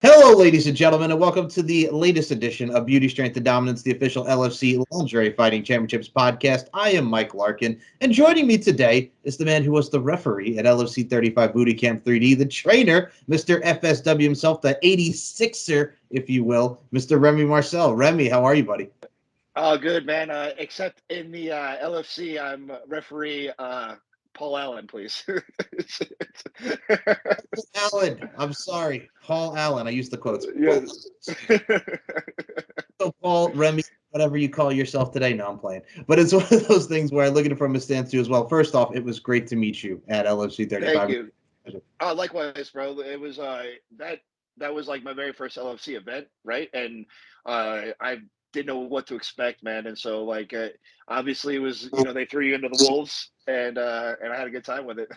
Hello, ladies and gentlemen, and welcome to the latest edition of Beauty, Strength, and Dominance, the official LFC Lingerie Fighting Championships podcast. I am Mike Larkin, and joining me today is the man who was the referee at LFC 35 Booty Camp 3D, the trainer, Mr. FSW himself, the 86er, if you will, Mr. Remy Marcel. Remy, how are you, buddy? Oh, good man. Except in the LFC, I'm referee Paul Allen, please. Allen, I'm sorry. Paul Allen, I used the quotes. Yeah. So Paul, Remy, whatever you call yourself today. No, I'm playing. But it's one of those things where I look at it from a stance too as well. First off, it was great to meet you at LFC Thank 35. you. Likewise, bro. It was that was like my very first LFC event, right? And I didn't know what to expect, man. And so obviously it was they threw you into the wolves, and I had a good time with it.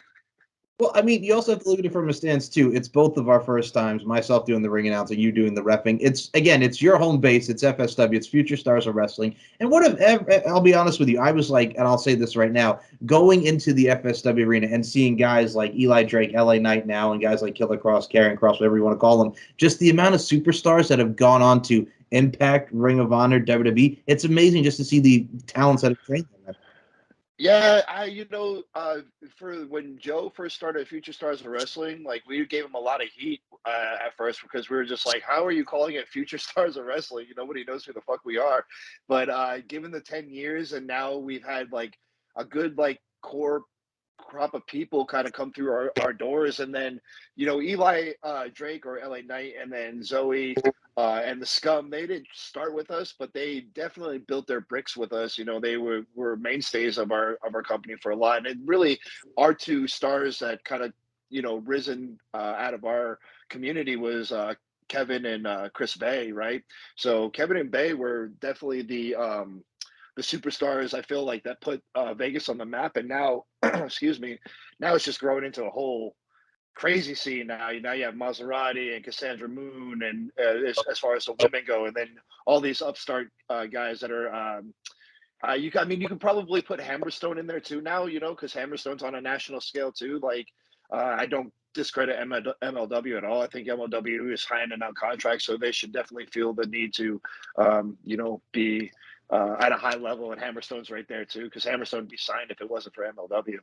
Well, I mean, you also have to look at it from a stance too. It's both of our first times, myself doing the ring announcing, you doing the reffing. It's again, it's your home base. It's FSW. It's Future Stars of Wrestling. And what if I'll be honest with you, I was like, and I'll say this right now, going into the FSW arena and seeing guys like Eli Drake, LA Knight now, and guys like Killer Cross, Karrion Cross, whatever you want to call them, just the amount of superstars that have gone on to Impact, Ring of Honor, WWE. It's amazing just to see the talents that have trained them. Yeah, for when Joe first started Future Stars of Wrestling, like we gave him a lot of heat at first because we were just like, "How are you calling it Future Stars of Wrestling? Nobody knows who the fuck we are." But given the 10 years, and now we've had like a good core crop of people kind of come through our doors, and then Eli Drake or LA Knight, and then Zoe and the Scum. They didn't start with us, but they definitely built their bricks with us. They were mainstays of our company for a lot, and really our two stars that kind of risen out of our community was Kevin and Chris Bay, right? So Kevin and Bay were definitely the superstars. I feel like that put Vegas on the map, and now, excuse me, now it's just growing into a whole crazy scene. Now you have Maserati and Cassandra Moon, and as far as the women go, and then all these upstart guys that are. I mean, you can probably put Hammerstone in there too now, because Hammerstone's on a national scale too. I don't discredit MLW at all. I think MLW is handing out contracts, so they should definitely feel the need to, be at a high level. And Hammerstone's right there too, because Hammerstone would be signed if it wasn't for MLW.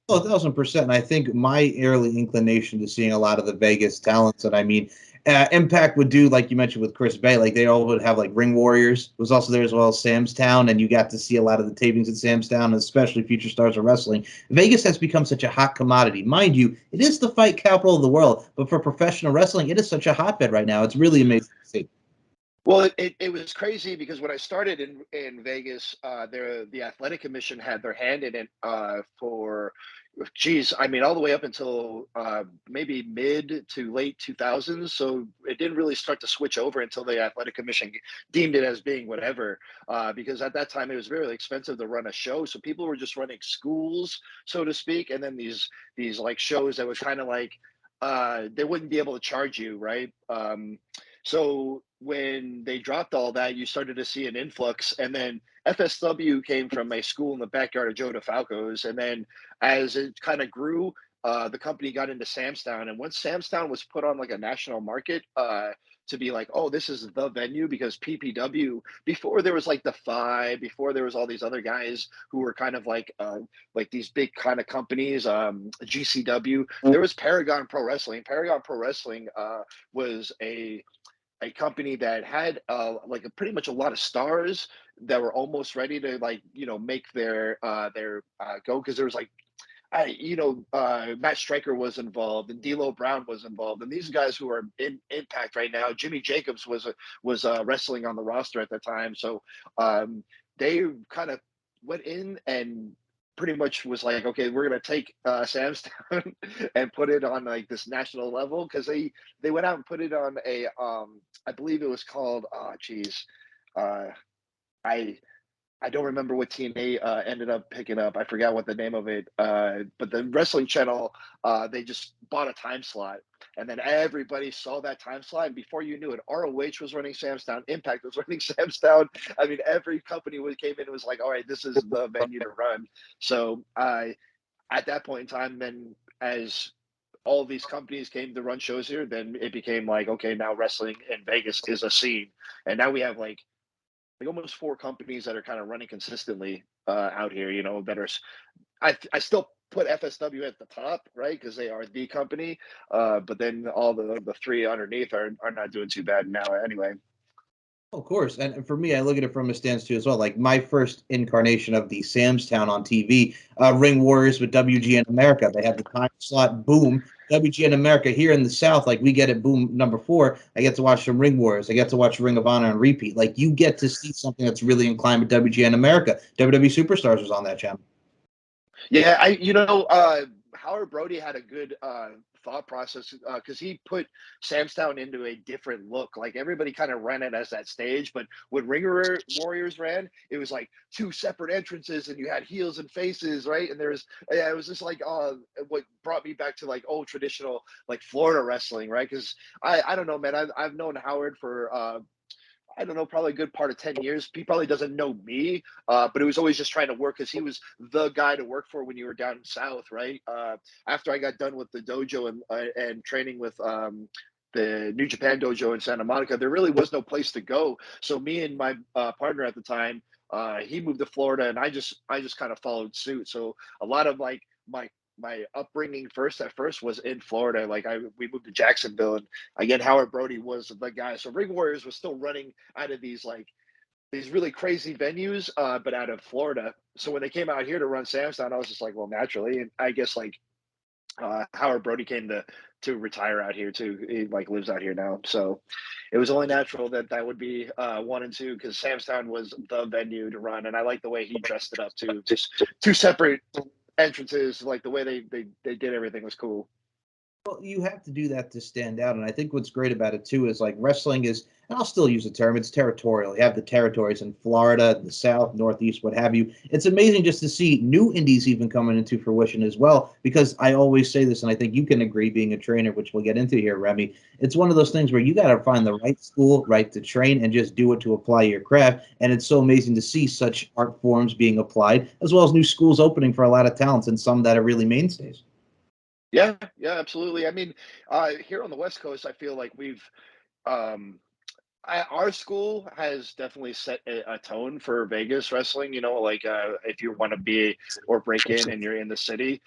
Oh, 1,000%. And I think my early inclination to seeing a lot of the Vegas talents that I mean, Impact would do, like you mentioned with Chris Bay, like they all would have like Ring Warriors was also there as well as Sam's Town, and you got to see a lot of the tapings at Sam's Town, especially Future Stars of Wrestling. Vegas has become such a hot commodity. Mind you, it is the fight capital of the world, but for professional wrestling, it is such a hotbed right now. It's really amazing to see. Well, it was crazy because when I started in Vegas, the athletic commission had their hand in it for, geez, I mean, all the way up until maybe mid to late 2000s. So it didn't really start to switch over until the athletic commission deemed it as being whatever, because at that time it was very expensive to run a show. So people were just running schools, so to speak, and then these like shows that was kind of like they wouldn't be able to charge you, right? So when they dropped all that, you started to see an influx, and then FSW came from a school in the backyard of Joe DeFalco's, and then as it kind of grew, the company got into Samstown, and once Samstown was put on like a national market, to be like, oh, this is the venue, because PPW, before there was like the Five, before there was all these other guys who were kind of like these big kind of companies, GCW. There was Paragon Pro Wrestling. Paragon Pro Wrestling was a company that had like pretty much a lot of stars that were almost ready to make their go, because there was like Matt Stryker was involved, and D'Lo Brown was involved, and these guys who are in Impact right now. Jimmy Jacobs was wrestling on the roster at the time, so um, they kind of went in and pretty much was like, okay, we're gonna take Sam's Town and put it on like this national level, because they went out and put it on a I believe it was called geez, uh, I I don't remember what TNA ended up picking up. I forgot what the name of it. But the Wrestling Channel, they just bought a time slot, and then everybody saw that time slot. And before you knew it, ROH was running Sam's Town, Impact was running Sam's Town. I mean, every company came in and was like, "All right, this is the venue to run." So at that point in time, then as all of these companies came to run shows here, then it became like, okay, now wrestling in Vegas is a scene, and now we have like almost four companies that are kind of running consistently out here. You know, that are I still put FSW at the top, right? Because they are the company. But then all the three underneath are not doing too bad now anyway. Of course, and for me, I look at it from a stance too as well. Like my first incarnation of the Sam's Town on TV, Ring Warriors with WGN America. They have the time slot, boom. WGN America here in the South, like we get it, boom, number four. I get to watch some Ring Warriors. I get to watch Ring of Honor on repeat. Like you get to see something that's really inclined with WGN America. WWE Superstars was on that channel. Yeah, Howard Brody had a good thought process because he put Samstown into a different look. Like everybody kind of ran it as that stage, but when Warriors ran, it was like two separate entrances, and you had heels and faces, right? And there's yeah, it was just like what brought me back to like old traditional like Florida wrestling, right? Because I don't know, man, I've known Howard for I don't know, probably a good part of 10 years. He probably doesn't know me, but it was always just trying to work because he was the guy to work for when you were down south, right? After I got done with the dojo and training with the New Japan dojo in Santa Monica, there really was no place to go. So me and my partner at the time, he moved to Florida, and I just kind of followed suit. So a lot of like my upbringing at first was in Florida. Like we moved to Jacksonville, and again, Howard Brody was the guy. So Ring Warriors was still running out of these really crazy venues, but out of Florida. So when they came out here to run Samstown, I was just like, well, naturally, and I guess like Howard Brody came to retire out here too. He like lives out here now, so it was only natural that that would be one and two because Samstown was the venue to run, and I like the way he dressed it up too. Just two separate entrances, like the way they did everything was cool. Well, you have to do that to stand out. And I think what's great about it too is like wrestling is, and I'll still use the term, it's territorial. You have the territories in Florida, the South, Northeast, what have you. It's amazing just to see new indies even coming into fruition as well. Because I always say this, and I think you can agree, being a trainer, which we'll get into here, Remy. It's one of those things where you got to find the right school, right, to train and just do it to apply your craft. And it's so amazing to see such art forms being applied, as well as new schools opening for a lot of talents and some that are really mainstays. Yeah, yeah, absolutely. I mean, here on the West Coast, I feel like we've um, our school has definitely set a tone for Vegas wrestling. You know, like if you want to be or break in and you're in the city,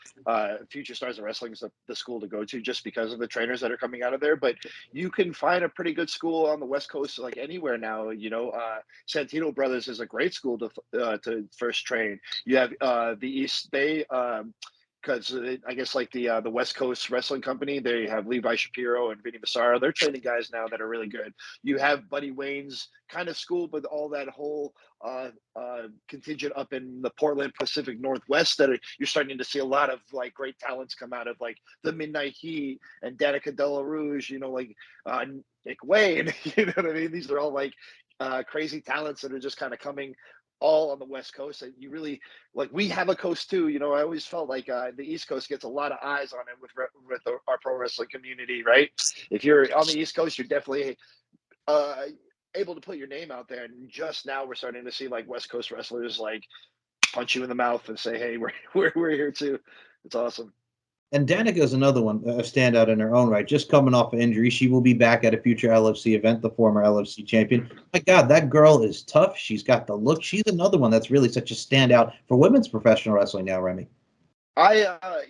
Future Stars of Wrestling is the school to go to just because of the trainers that are coming out of there. But you can find a pretty good school on the West Coast, like anywhere now. You know, Santino Brothers is a great school to first train. You have the East Bay. Because I guess like the West Coast Wrestling Company, they have Levi Shapiro and Vinny Massaro. They're training guys now that are really good. You have Buddy Wayne's kind of school, but all that whole contingent up in the Portland Pacific Northwest that you're starting to see a lot of like great talents come out of, like the Midnight Heat and Danica Della Rouge. You know, like Nick Wayne. You know what I mean? These are all like crazy talents that are just kind of coming all on the West Coast. And you really like we have a coast too. You know, I always felt like the East Coast gets a lot of eyes on it with our pro wrestling community, right? If you're on the East Coast, you're definitely uh, able to put your name out there. And just now, we're starting to see like West Coast wrestlers like punch you in the mouth and say, "Hey, we're here too." It's awesome. And Danica is another one, a standout in her own right. Just coming off an injury, she will be back at a future LFC event, the former LFC champion. My God, that girl is tough. She's got the look. She's another one that's really such a standout for women's professional wrestling now, Remy.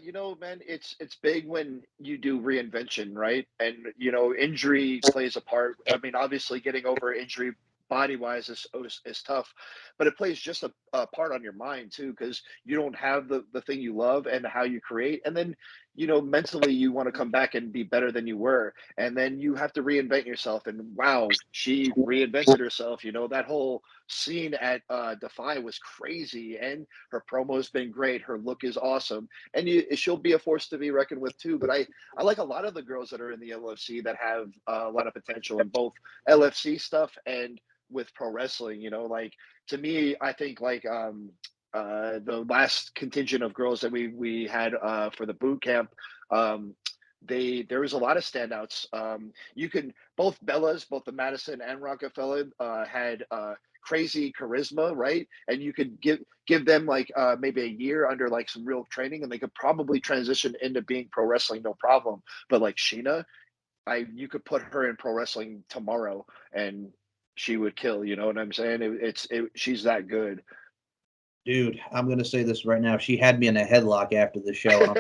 You know, man, it's big when you do reinvention, right? And you know, injury plays a part. I mean, obviously, getting over injury body wise is tough, but it plays just a part on your mind too, because you don't have the thing you love and how you create, and then you know, mentally, you want to come back and be better than you were, and then you have to reinvent yourself. And wow, she reinvented herself. You know, that whole scene at Defy was crazy, and her promo's been great. Her look is awesome, and she'll be a force to be reckoned with too. But I like a lot of the girls that are in the LFC that have a lot of potential in both LFC stuff and with pro wrestling. You know, like to me, I think like the last contingent of girls that we had for the boot camp. Um, there was a lot of standouts. You could both Bellas, both the Madison and Rockefeller, had crazy charisma, right? And you could give them like maybe a year under like some real training, and they could probably transition into being pro wrestling, no problem. But like Sheena, you could put her in pro wrestling tomorrow, and she would kill. You know what I'm saying? She's that good. Dude, I'm gonna say this right now. She had me in a headlock after the show.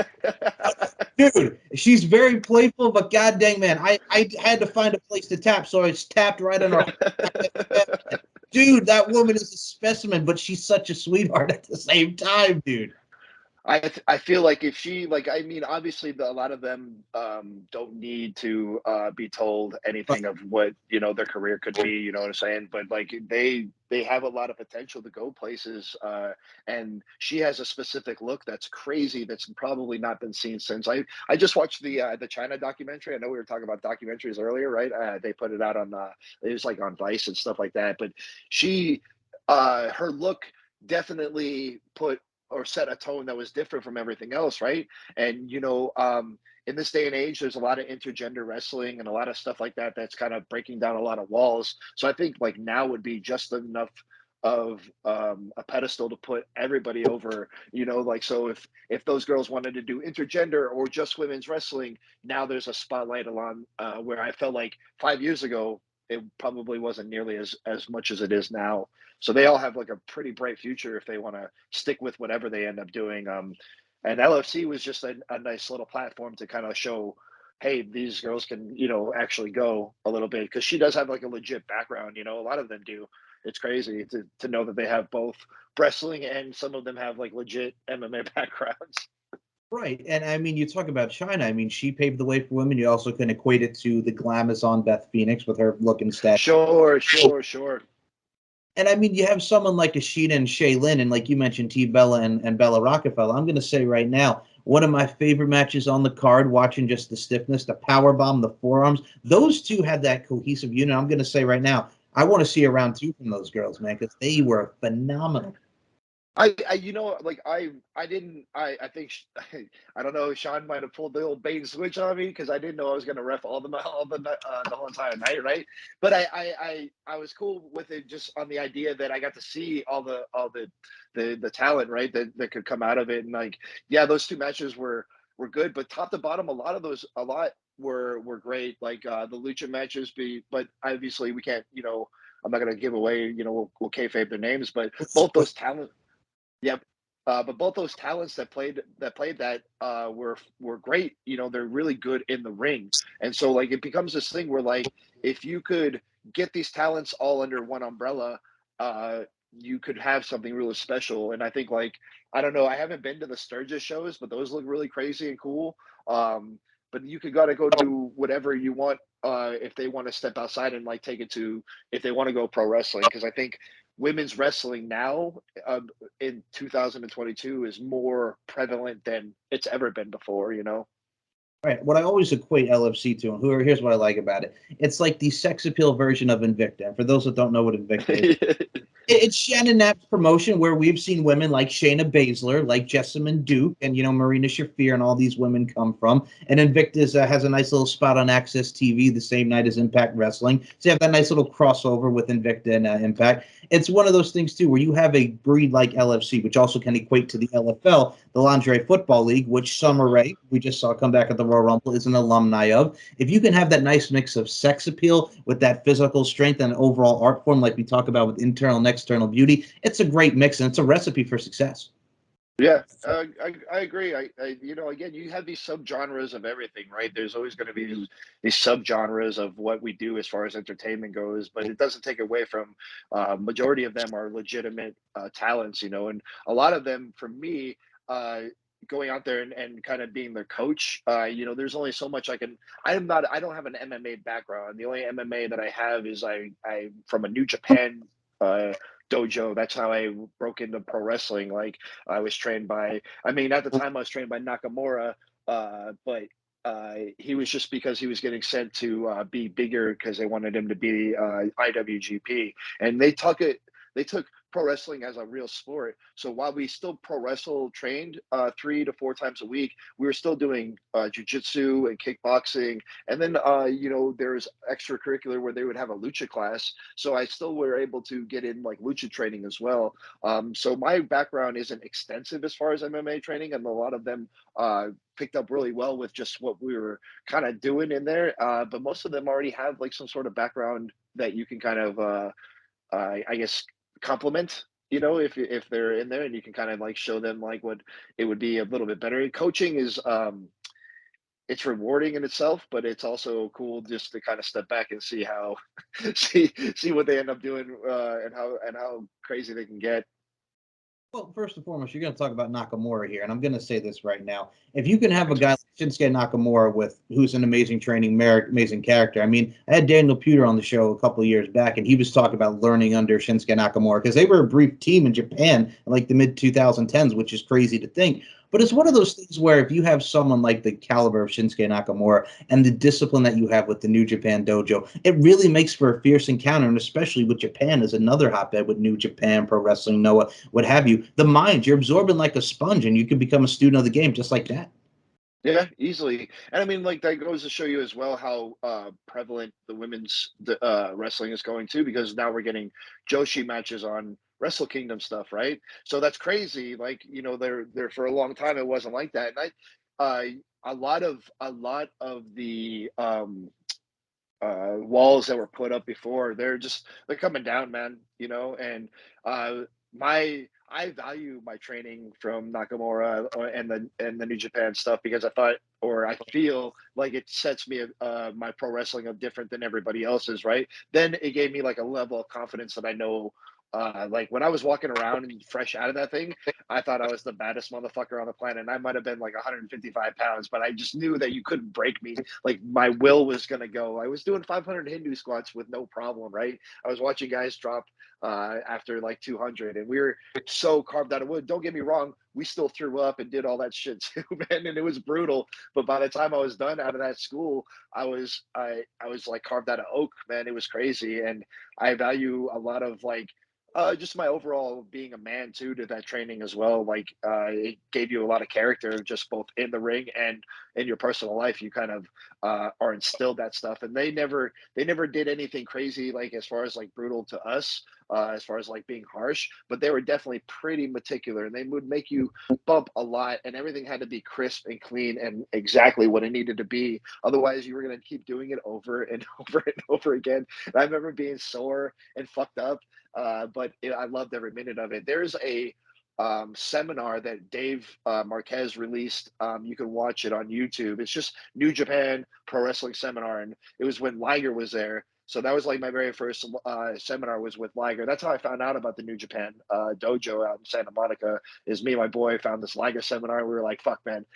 Dude, she's very playful, but god dang, man, I had to find a place to tap, so I just tapped right on her. Dude, that woman is a specimen, but she's such a sweetheart at the same time, dude. I feel like if she like I mean obviously a lot of them don't need to be told anything of what their career could be, you know what I'm saying, but like they have a lot of potential to go places, and she has a specific look that's crazy, that's probably not been seen since I just watched the China documentary. I know we were talking about documentaries earlier, right? They put it out on it was like on Vice and stuff like that, but she her look definitely put or set a tone that was different from everything else, right? And in this day and age, there's a lot of intergender wrestling and a lot of stuff like that that's kind of breaking down a lot of walls. So I think like now would be just enough of a pedestal to put everybody over. Like so if those girls wanted to do intergender or just women's wrestling, now there's a spotlight along where I felt like 5 years ago it probably wasn't nearly as much as it is now. So they all have like a pretty bright future if they want to stick with whatever they end up doing. And LFC was just a nice little platform to kind of show, hey, these girls can, actually go a little bit, because she does have like a legit background. A lot of them do. It's crazy to know that they have both wrestling and some of them have like legit MMA backgrounds. Right. And I mean, you talk about China. I mean, she paved the way for women. You also can equate it to the glamazon Beth Phoenix with her look and stature. Sure. And I mean, you have someone like a Sheena and Shaylin, and like you mentioned, T Bella and Bella Rockefeller. I'm going to say right now, one of my favorite matches on the card, watching just the stiffness, the power bomb, the forearms. Those two had that cohesive unit. I'm going to say right now, I want to see a round two from those girls, man, because they were phenomenal. Like I didn't, I think, I don't know, Sean might have pulled the old bait and switch on me, because I didn't know I was going to ref the whole entire night, right? But I was cool with it, just on the idea that I got to see all the talent, right, that could come out of it. And like, yeah, those two matches were good, but top to bottom, a lot were great. Like the lucha matches, but obviously we can't, I'm not going to give away, we'll kayfabe their names, but both those talent. Yep. But both those talents that were great. They're really good in the ring, and so like it becomes this thing where like if you could get these talents all under one umbrella, uh, you could have something really special. And I think like I don't know, I haven't been to the Sturgis shows, but those look really crazy and cool. But you could gotta go do whatever you want if they want to step outside and like take it to, if they want to go pro wrestling, because I think women's wrestling now in 2022 is more prevalent than it's ever been before. Right. What I always equate LFC to, and here's what I like about it. It's like the sex appeal version of Invicta. And for those that don't know what Invicta is, it's Shannon Knapp's promotion, where we've seen women like Shayna Baszler, like Jessamine Duke, and Marina Shafir, and all these women come from. And Invictus has a nice little spot on Access TV the same night as Impact Wrestling. So you have that nice little crossover with Invicta and Impact. It's one of those things too, where you have a breed like LFC, which also can equate to the LFL, the Lingerie Football League, which Summer Rae, we just saw come back at the Royal Rumble, is an alumni of. If you can have that nice mix of sex appeal with that physical strength and overall art form, like we talk about with internal and external beauty, it's a great mix, and it's a recipe for success. Yeah, I agree. Again, you have these subgenres of everything, right? There's always going to be these subgenres of what we do as far as entertainment goes, but it doesn't take away from majority of them are legitimate talents, and a lot of them, for me, uh, going out there and kind of being their coach, there's only so much I can. I don't have an MMA background. The only MMA that I have is I from a New Japan. Uh, Dojo. That's how I broke into pro wrestling. Like I was trained by, I mean, at the time I was trained by Nakamura, but he was just because he was getting sent to be bigger because they wanted him to be IWGP, and they took pro wrestling as a real sport. So while we still pro wrestle trained 3 to 4 times a week, we were still doing jujitsu and kickboxing. And then, there's extracurricular where they would have a lucha class. So I still were able to get in like lucha training as well. So my background isn't extensive as far as MMA training, and a lot of them picked up really well with just what we were kind of doing in there. But most of them already have like some sort of background that you can kind of, I guess, complement. If they're in there, and you can kind of like show them like what it would be a little bit better. Coaching is it's rewarding in itself, but it's also cool just to kind of step back and see how see what they end up doing, and how crazy they can get. Well, first and foremost, you're going to talk about Nakamura here, and I'm going to say this right now. If you can have a guy like Shinsuke Nakamura who's an amazing training, amazing character. I mean, I had Daniel Puder on the show a couple of years back, and he was talking about learning under Shinsuke Nakamura because they were a brief team in Japan in like the mid 2010s, which is crazy to think. But it's one of those things where if you have someone like the caliber of Shinsuke Nakamura and the discipline that you have with the New Japan Dojo, it really makes for a fierce encounter, and especially with Japan as another hotbed with New Japan, Pro Wrestling, Noah, what have you. The mind, you're absorbing like a sponge, and you can become a student of the game just like that. Yeah, easily. And I mean, like that goes to show you as well how prevalent the women's wrestling is going to, because now we're getting Joshi matches on Wrestle Kingdom stuff, right? So that's crazy. Like, there for a long time it wasn't like that. And a lot of the walls that were put up before, they're coming down, man. And my I value my training from Nakamura, and the New Japan stuff, because I feel like it sets me my pro wrestling up different than everybody else's, right? Then it gave me like a level of confidence that I know. Like when I was walking around and fresh out of that thing, I thought I was the baddest motherfucker on the planet. And I might have been like 155 pounds, but I just knew that you couldn't break me. Like my will was gonna go. I was doing 500 Hindu squats with no problem, right? I was watching guys drop after like 200, and we were so carved out of wood. Don't get me wrong, we still threw up and did all that shit too, man, and it was brutal. But by the time I was done out of that school, I was like carved out of oak, man. It was crazy, and I value a lot of like just my overall being a man too to that training as well. Like it gave you a lot of character, just both in the ring and in your personal life. You kind of are instilled that stuff, and they never did anything crazy like as far as like brutal to us, as far as like being harsh, but they were definitely pretty meticulous, and they would make you bump a lot, and everything had to be crisp and clean and exactly what it needed to be. Otherwise, you were going to keep doing it over and over and over again. And I remember being sore and fucked up, but I loved every minute of it. There's a seminar that Dave Marquez released. You can watch it on YouTube. It's just New Japan Pro Wrestling Seminar, and it was when Liger was there. So that was like my very first seminar was with Liger. That's how I found out about the New Japan dojo out in Santa Monica. Is me and my boy found this Liger seminar. We were like, "Fuck, man,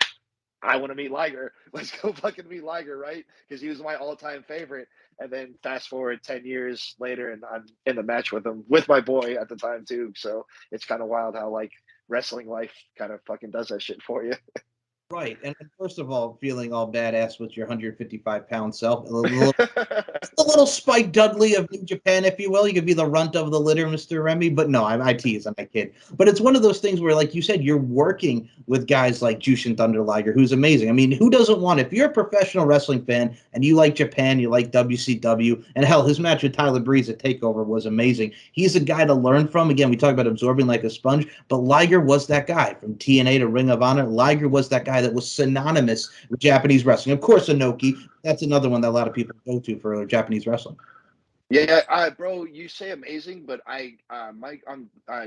I want to meet Liger. Let's go fucking meet Liger," right? Because he was my all-time favorite. And then fast forward 10 years later, and I'm in the match with him, with my boy at the time too. So it's kind of wild how like wrestling life kind of fucking does that shit for you. Right. And first of all, feeling all badass with your 155-pound self, a little Spike Dudley of New Japan, if you will. You could be the runt of the litter, Mr. Remy. But no, I tease, I'm a kid. But it's one of those things where, like you said, you're working with guys like Jushin Thunder Liger, who's amazing. I mean, who doesn't want, if you're a professional wrestling fan and you like Japan, you like WCW, and hell, his match with Tyler Breeze at TakeOver was amazing. He's a guy to learn from. Again, we talk about absorbing like a sponge, but Liger was that guy. From TNA to Ring of Honor, Liger was that guy that was synonymous with Japanese wrestling. Of course, Inoki, that's another one that a lot of people go to for Japanese wrestling. Yeah, bro, you say amazing, but I'm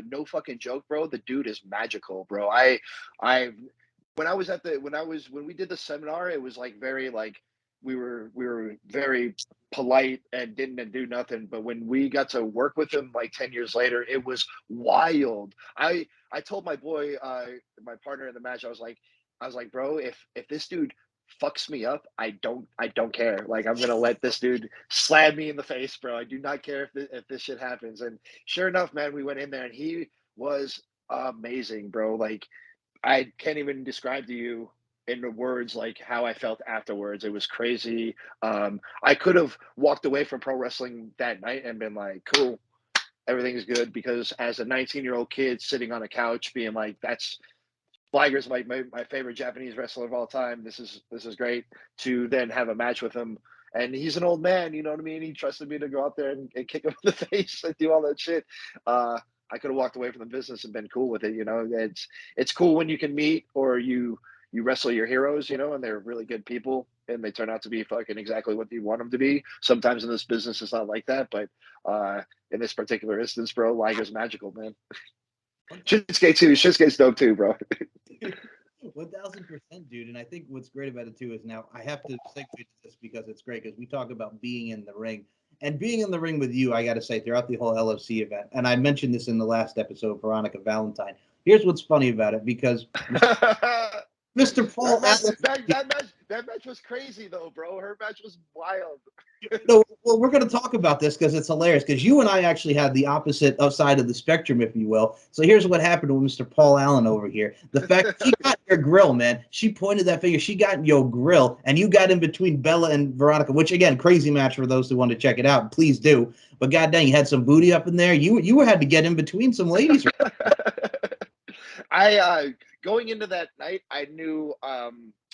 no fucking joke, bro. The dude is magical, bro. I, when I was when we did the seminar, it was like very like we were very polite and didn't do nothing. But when we got to work with him like 10 years later, it was wild. I told my boy, my partner in the match, I was like, bro, if this dude fucks me up, I don't care. Like I'm gonna let this dude slam me in the face, bro. I do not care if this shit happens. And sure enough, man, we went in there and he was amazing, bro. Like I can't even describe to you in the words like how I felt afterwards. It was crazy. I could have walked away from pro wrestling that night and been like, cool, everything's good, because as a 19-year-old kid sitting on a couch being like, that's Liger's my favorite Japanese wrestler of all time. This is great, to then have a match with him. And he's an old man, you know what I mean? He trusted me to go out there and kick him in the face and do all that shit. I could have walked away from the business and been cool with it, you know. It's cool when you can meet, or you wrestle your heroes, you know, and they're really good people and they turn out to be fucking exactly what you want them to be. Sometimes in this business it's not like that, but in this particular instance, bro, Liger's magical, man. Shinsuke too. Shinsuke's dope too, bro. 1000%, dude. And I think what's great about it too is, now I have to segue to this because it's great, because we talk about being in the ring. And being in the ring with you, I got to say, throughout the whole LFC event, and I mentioned this in the last episode, Veronica Valentine. Here's what's funny about it, because Mr. Paul Allen. That match was crazy though, bro. Her match was wild. No, well, we're going to talk about this because it's hilarious. Because you and I actually have the opposite side of the spectrum, if you will. So here's what happened with Mr. Paul Allen over here. The fact she got your grill, man. She pointed that finger. She got your grill, and you got in between Bella and Veronica. Which, again, crazy match for those who want to check it out. Please do. But goddamn, you had some booty up in there. You had to get in between some ladies. I going into that night, I knew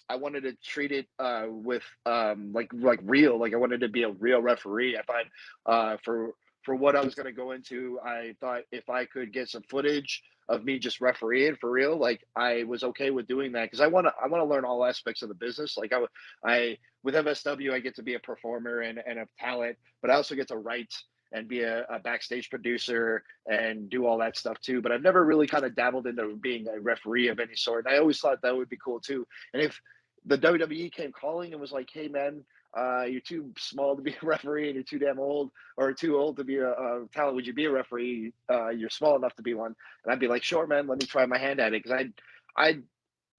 I wanted to treat it with like real, like I wanted to be a real referee. I thought for what I was going to go into, I thought if I could get some footage of me just refereeing for real, like I was okay with doing that, because I want to learn all aspects of the business. Like I with FSW, I get to be a performer and a talent, but I also get to write and be a backstage producer and do all that stuff too. But I've never really kind of dabbled into being a referee of any sort. And I always thought that would be cool too. And if the WWE came calling and was like, "Hey man, you're too small to be a referee, and you're too damn old, or too old to be a talent. Would you be a referee? You're small enough to be one." And I'd be like, "Sure, man. Let me try my hand at it." Because I,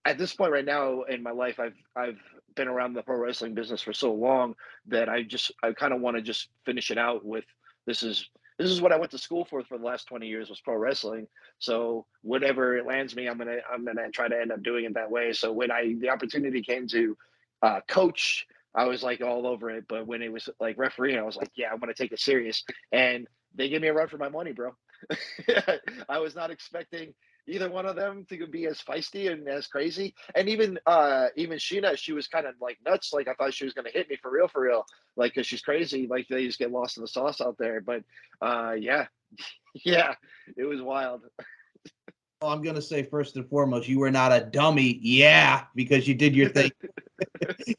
at this point right now in my life, I've been around the pro wrestling business for so long that I kind of want to just finish it out with, this is what I went to school for the last 20 years, was pro wrestling. So whatever it lands me, I'm gonna try to end up doing it that way. So when the opportunity came to coach, I was like all over it. But when it was like refereeing, I was like, yeah, I'm gonna take it serious. And they gave me a run for my money, bro. I was not expecting either one of them to be as feisty and as crazy. And even Sheena, she was kind of like nuts. Like I thought she was gonna hit me for real, like because she's crazy. Like they just get lost in the sauce out there. But yeah, yeah, it was wild. Well, I'm going to say, first and foremost, you were not a dummy. Yeah, because you did your thing.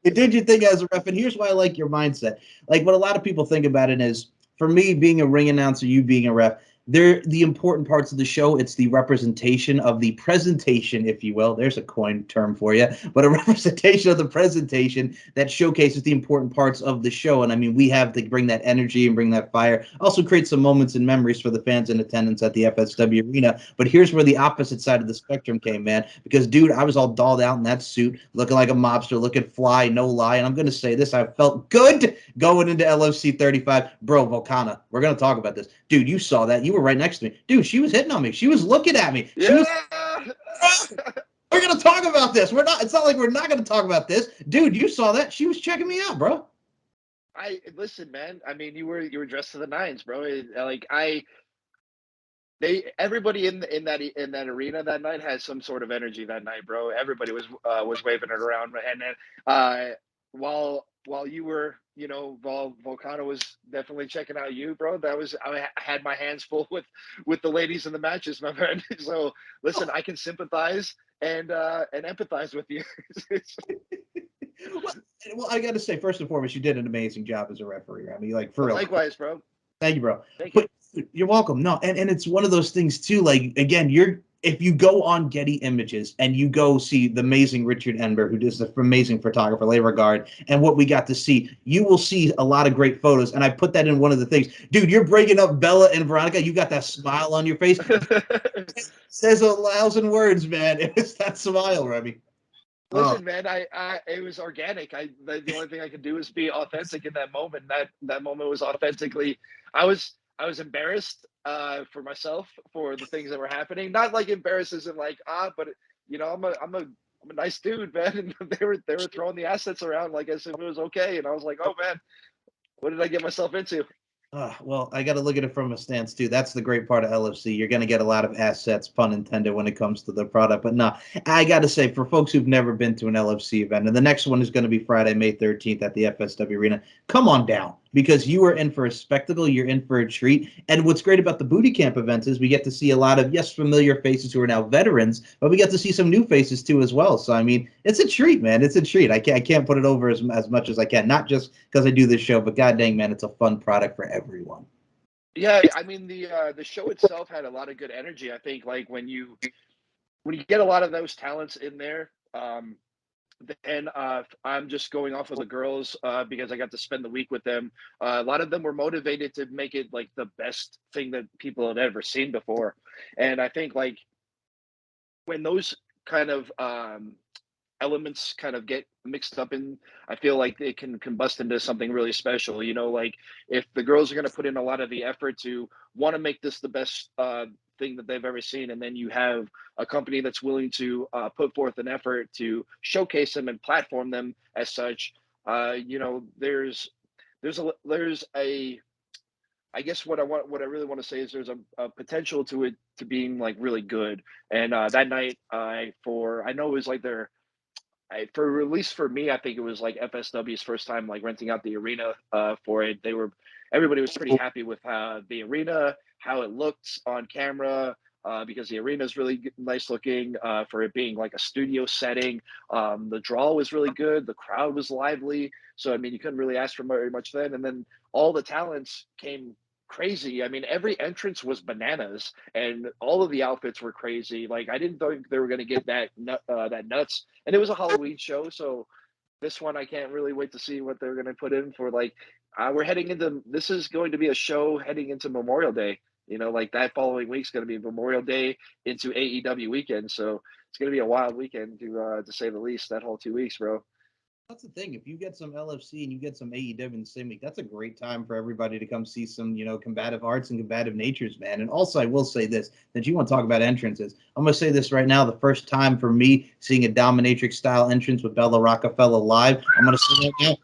You did your thing as a ref. And here's why I like your mindset. Like, what a lot of people think about it is, for me, being a ring announcer, you being a ref, they're the important parts of the show. It's the representation of the presentation, if you will. There's a coined term for you, but a representation of the presentation that showcases the important parts of the show. And I mean, we have to bring that energy and bring that fire. Also create some moments and memories for the fans in attendance at the FSW arena. But here's where the opposite side of the spectrum came, man. Because, dude, I was all dolled out in that suit, looking like a mobster, looking fly, no lie. And I'm going to say this, I felt good going into LFC 35. Bro, Volcana, we're going to talk about this. Dude, you saw that. You were right next to me. Dude, she was hitting on me. She was looking at me. She was. Yeah. We're gonna talk about this. We're not. It's not like we're not gonna talk about this. Dude, you saw that. She was checking me out, bro. I listen, man. I mean, you were dressed to the nines, bro. Like everybody in that arena that night had some sort of energy that night, bro. Everybody was waving it around, and then while you were, while Volcano was definitely checking out you, bro. I had my hands full with the ladies in the matches, my friend. So listen, I can sympathize and empathize with you. Well, I got to say, first and foremost, you did an amazing job as a referee. I mean, like, for real. Likewise, bro. Thank you, bro. Thank you. But you're welcome. No, and it's one of those things too. Like, again, if you go on Getty Images and you go see the amazing Richard Enber, who is the amazing photographer, lay regard, and what we got to see, you will see a lot of great photos. And I put that in one of the things. Dude, you're breaking up Bella and Veronica. You got that smile on your face. It says 1,000 words, man. It was that smile, Remy. Listen, man, it was organic. The only thing I could do is be authentic in that moment. That moment was authentically. I was embarrassed for myself for the things that were happening. Not like embarrassed as in like but I'm a nice dude, man. And they were throwing the assets around like as if it was okay, and I was like, oh man, what did I get myself into? Well, I got to look at it from a stance too. That's the great part of LFC. You're going to get a lot of assets, pun intended, when it comes to the product. But no, I got to say, for folks who've never been to an LFC event, and the next one is going to be Friday, May 13th at the FSW Arena, come on down because you are in for a spectacle. You're in for a treat. And what's great about the booty camp events is we get to see a lot of, yes, familiar faces who are now veterans, but we get to see some new faces too as well. So, I mean, it's a treat, man. It's a treat. I can't put it over as much as I can, not just because I do this show, but god dang, man, it's a fun product for everyone. Yeah, I mean the show itself had a lot of good energy. I think like when you get a lot of those talents in there, and I'm just going off of the girls because I got to spend the week with them. A lot of them were motivated to make it like the best thing that people had ever seen before, and I think like when those kind of elements kind of get mixed up in, I feel like it can combust into something really special. You know, like if the girls are going to put in a lot of the effort to want to make this the best thing that they've ever seen, and then you have a company that's willing to put forth an effort to showcase them and platform them as such, you know, there's a I guess what I really want to say is there's a potential to it to being like really good. And that night, I know it was like for at least for me, I think it was like FSW's first time like renting out the arena for it. Everybody was pretty happy with the arena, how it looked on camera, because the arena is really nice looking for it being like a studio setting. The draw was really good. The crowd was lively. So I mean, you couldn't really ask for very much then. And then all the talents came crazy. I mean, every entrance was bananas, and all of the outfits were crazy. Like I didn't think they were going to get that nuts, and it was a Halloween show, so this one I can't really wait to see what they're going to put in for. Like, we're heading into this is going to be a show heading into Memorial Day. You know, like that following week's going to be Memorial Day into AEW weekend, so it's going to be a wild weekend to say the least. That whole 2 weeks, bro. That's the thing. If you get some LFC and you get some AEW in the same week, that's a great time for everybody to come see some, combative arts and combative natures, man. And also, I will say this: that you want to talk about entrances. I'm gonna say this right now. The first time for me seeing a dominatrix style entrance with Bella Rockefeller live, I'm gonna say that now.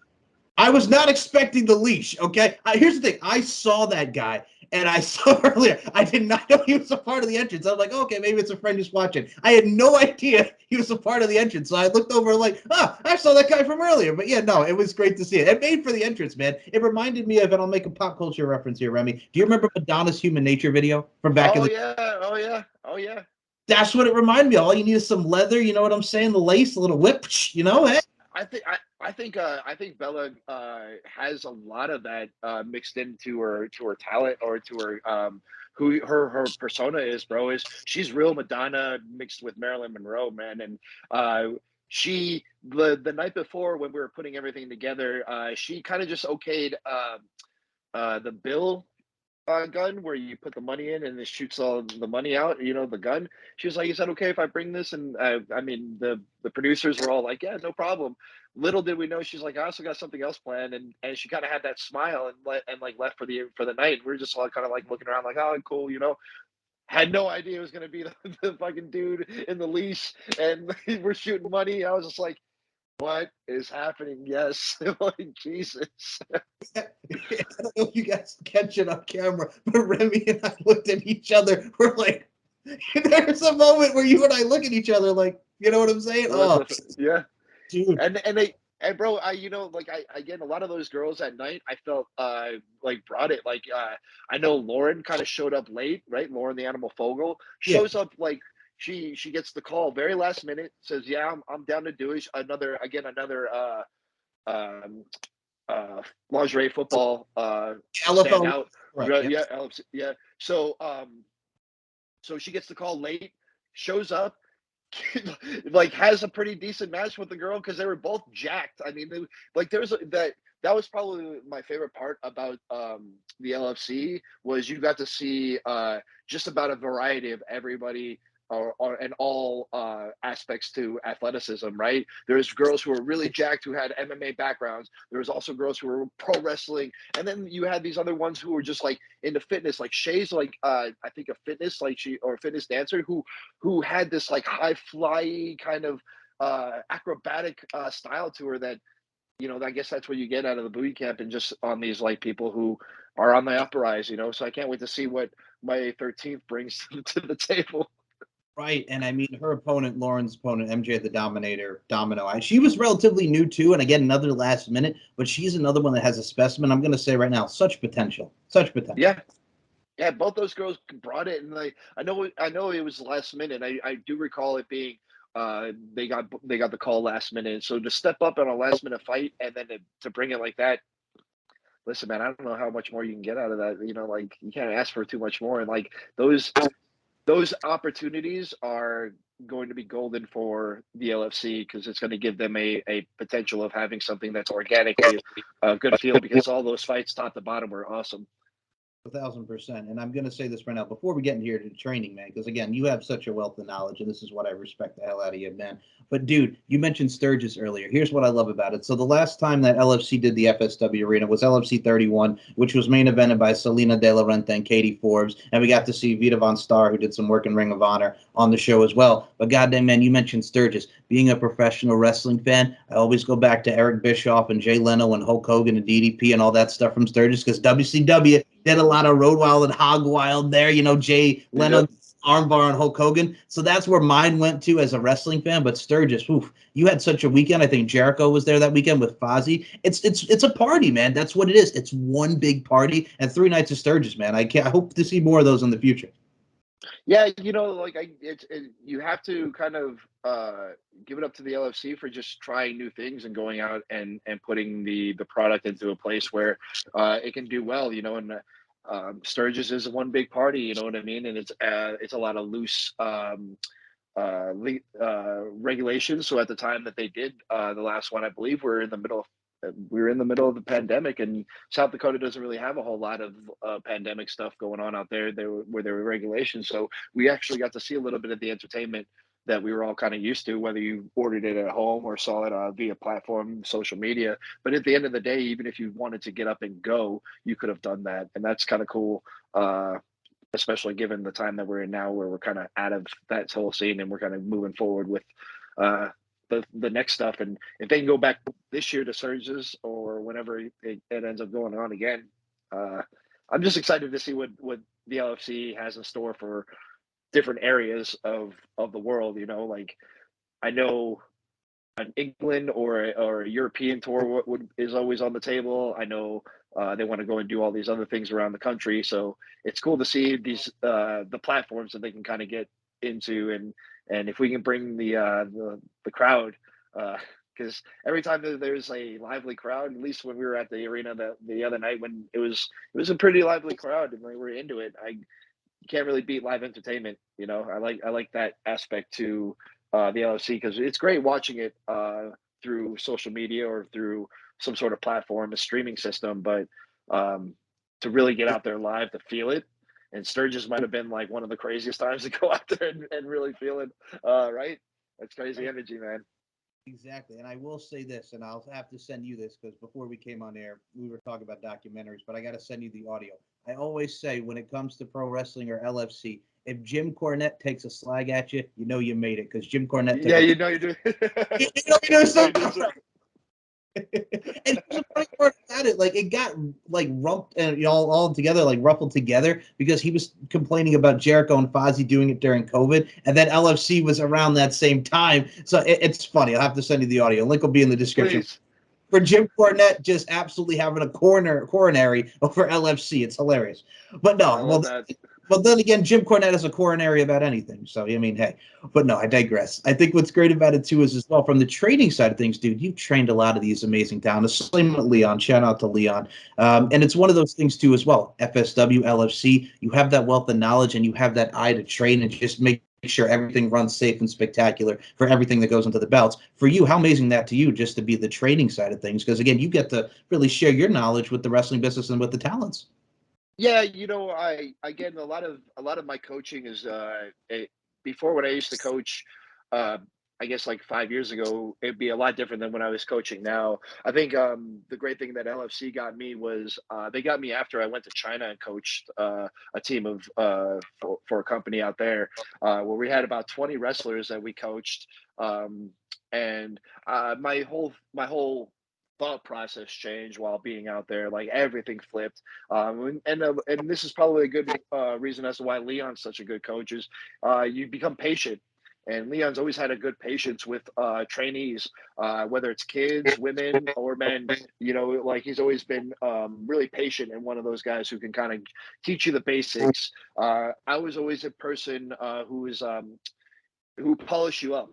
I was not expecting the leash. Okay, here's the thing: I saw that guy, and I saw earlier. I did not know he was a part of the entrance. I was like, okay, maybe it's a friend just watching. I had no idea he was a part of the entrance. So I looked over like, I saw that guy from earlier. But yeah, no, it was great to see it. It made for the entrance, man. It reminded me of, and I'll make a pop culture reference here, Remy. Do you remember Madonna's Human Nature video from back in Oh the? yeah, oh yeah, oh yeah. That's what it reminded me of. All you need is some leather. You know what I'm saying? The lace, a little whip. Hey. I think Bella has a lot of that mixed into her talent or to her who her persona is, bro. Is she's real Madonna mixed with Marilyn Monroe, man. And she the night before when we were putting everything together, she kind of just okayed the bill gun where you put the money in and it shoots all the money out. You know, the gun. She was like, "Is that okay if I bring this?" And I mean, the producers were all like, "Yeah, no problem." Little did we know, she's like, "I also got something else planned," and she kind of had that smile and like left for the night. We are just all kind of like looking around, like, "Oh, cool," you know. Had no idea it was gonna be the fucking dude in the leash, and we're shooting money. I was just like, "What is happening?" Yes, like Jesus. I don't know if you guys catch it on camera, but Remy and I looked at each other. We're like, there's a moment where you and I look at each other like, you know what I'm saying? What Oh, the? Yeah. dude. And they and bro, I you know like I again a lot of those girls at night I felt like brought it like I know Lauren kind of showed up late, right? Lauren the Animal Fogel Yeah. shows up like she gets the call very last minute, says yeah I'm down to do it. Another um lingerie football LFL. standout. Right. Yep. Yeah, yeah. So she gets the call late, shows up, like has a pretty decent match with the girl because they were both jacked. I mean, like that was probably my favorite part about the LFC was you got to see just about a variety of everybody or and all aspects to athleticism, right? There's girls who were really jacked who had MMA backgrounds. There was also girls who were pro wrestling, and then you had these other ones who were just like into fitness. Like Shay's like I think a fitness like she or a fitness dancer who had this like high fly kind of acrobatic style to her that I guess that's what you get out of the boot camp and just on these like people who are on the uprise. So I can't wait to see what my 13th brings to the table. Right, and I mean her opponent, Lauren's opponent, MJ the Dominator, Domino. She was relatively new too, and again another last minute, but she's another one that has a specimen. I'm going to say right now, such potential, such potential. Yeah, yeah, both those girls brought it, and like I know it was last minute. I do recall it being they got the call last minute. So to step up on a last minute fight and then to bring it like that, listen, man, I don't know how much more you can get out of that. Like you can't ask for too much more. And like those opportunities are going to be golden for the LFC because it's going to give them a potential of having something that's organically a good feel because all those fights top to bottom were awesome. 1,000%. And I'm going to say this right now before we get into here to training, man, because again, you have such a wealth of knowledge, and this is what I respect the hell out of you, man. But dude, you mentioned Sturgis earlier. Here's what I love about it. So the last time that LFC did the FSW arena was LFC 31, which was main evented by Selena De La Renta and Katie Forbes, and we got to see Vita Von Star, who did some work in Ring of Honor, on the show as well. But goddamn, man, you mentioned Sturgis. Being a professional wrestling fan, I always go back to Eric Bischoff and Jay Leno and Hulk Hogan and DDP and all that stuff from Sturgis because WCW did a lot of Road Wild and Hog Wild there. Jay Leno, Yep. armbar on Hulk Hogan. So that's where mine went to as a wrestling fan. But Sturgis, oof, you had such a weekend. I think Jericho was there that weekend with Fozzy. It's a party, man. That's what it is. It's one big party and 3 nights of Sturgis, man. I hope to see more of those in the future. Yeah, like you have to kind of give it up to the LFC for just trying new things and going out and putting the product into a place where it can do well, and Sturgis is one big party, you know what I mean, and it's a lot of loose regulations. So at the time that they did the last one, I believe we were in the middle of the pandemic, and South Dakota doesn't really have a whole lot of pandemic stuff going on out there. Where there were regulations, so we actually got to see a little bit of the entertainment that we were all kind of used to, whether you ordered it at home or saw it via platform, social media. But at the end of the day, even if you wanted to get up and go, you could have done that, and that's kind of cool. Especially given the time that we're in now, where we're kind of out of that whole scene and we're kind of moving forward with uh, the next stuff. And if they can go back this year to Surges or whenever it ends up going on again, I'm just excited to see what the LFC has in store for different areas of the world. Like I know an England or a European tour is always on the table. I know they want to go and do all these other things around the country, so it's cool to see these the platforms that they can kind of get into, and if we can bring the crowd, because every time that there's a lively crowd, at least when we were at the arena the other night, when it was a pretty lively crowd and we were into it, you can't really beat live entertainment. I like that aspect to the LFC because it's great watching it through social media or through some sort of platform, a streaming system, but to really get out there live to feel it. And Sturgis might have been like one of the craziest times to go out there and really feel it. Right? That's crazy energy, man. Exactly. And I will say this, and I'll have to send you this because before we came on air, we were talking about documentaries, but I got to send you the audio. I always say when it comes to pro wrestling or LFC, if Jim Cornette takes a slag at you, you know you made it because Jim Cornette took Yeah, a. you know you do. You know, You know you and the funny part about it, like it got like rumped and all together, like ruffled together because he was complaining about Jericho and Fozzy doing it during COVID, and then LFC was around that same time. So it's funny. I'll have to send you the audio. Link will be in the description. please. For Jim Cornette just absolutely having a coronary over LFC. It's hilarious. But I no, love that. well, then again, Jim Cornette is a coronary about anything. So, I mean, hey, but no, I digress. I think what's great about it, too, is as well from the training side of things, dude, you've trained a lot of these amazing talents. Same with Leon. Shout out to Leon. And it's one of those things, too, as well. FSW, LFC, you have that wealth of knowledge and you have that eye to train and just make sure everything runs safe and spectacular for everything that goes into the belts. For you, how amazing that to you just to be the training side of things? Because, again, you get to really share your knowledge with the wrestling business and with the talents. Yeah, I get a lot of my coaching is before when I used to coach, uh, I guess like 5 years ago, it'd be a lot different than when I was coaching now. I think the great thing that LFC got me was they got me after I went to China and coached a team of for a company out there where we had about 20 wrestlers that we coached, and my whole thought process changed while being out there. Like everything flipped. And this is probably a good reason as to why Leon's such a good coach is you become patient. And Leon's always had a good patience with trainees, whether it's kids, women, or men. You know, like he's always been really patient and one of those guys who can kind of teach you the basics. I was always a person who polish you up.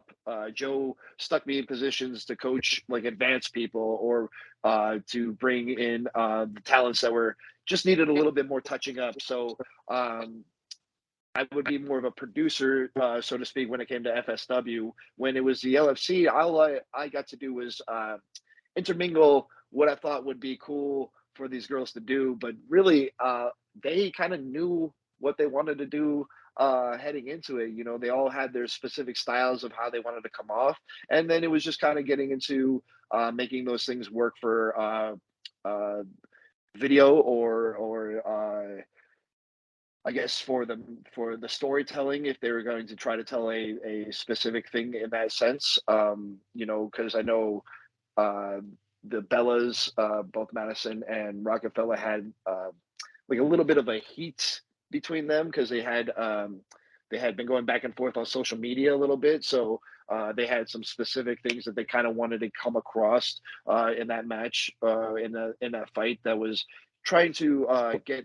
Joe stuck me in positions to coach like advanced people or to bring in the talents that were just needed a little bit more touching up. So I would be more of a producer, so to speak, when it came to FSW. When it was the LFC, all I got to do was intermingle what I thought would be cool for these girls to do, but really, they kind of knew what they wanted to do heading into it. You know, they all had their specific styles of how they wanted to come off, and then it was just kind of getting into making those things work for video or I guess for the storytelling, if they were going to try to tell a specific thing in that sense, you know, because I know uh, the Bellas, both Madison and Rockefeller, had like a little bit of a heat between them because they had been going back and forth on social media a little bit, so they had some specific things that they kind of wanted to come across in that match, in that fight that was trying to get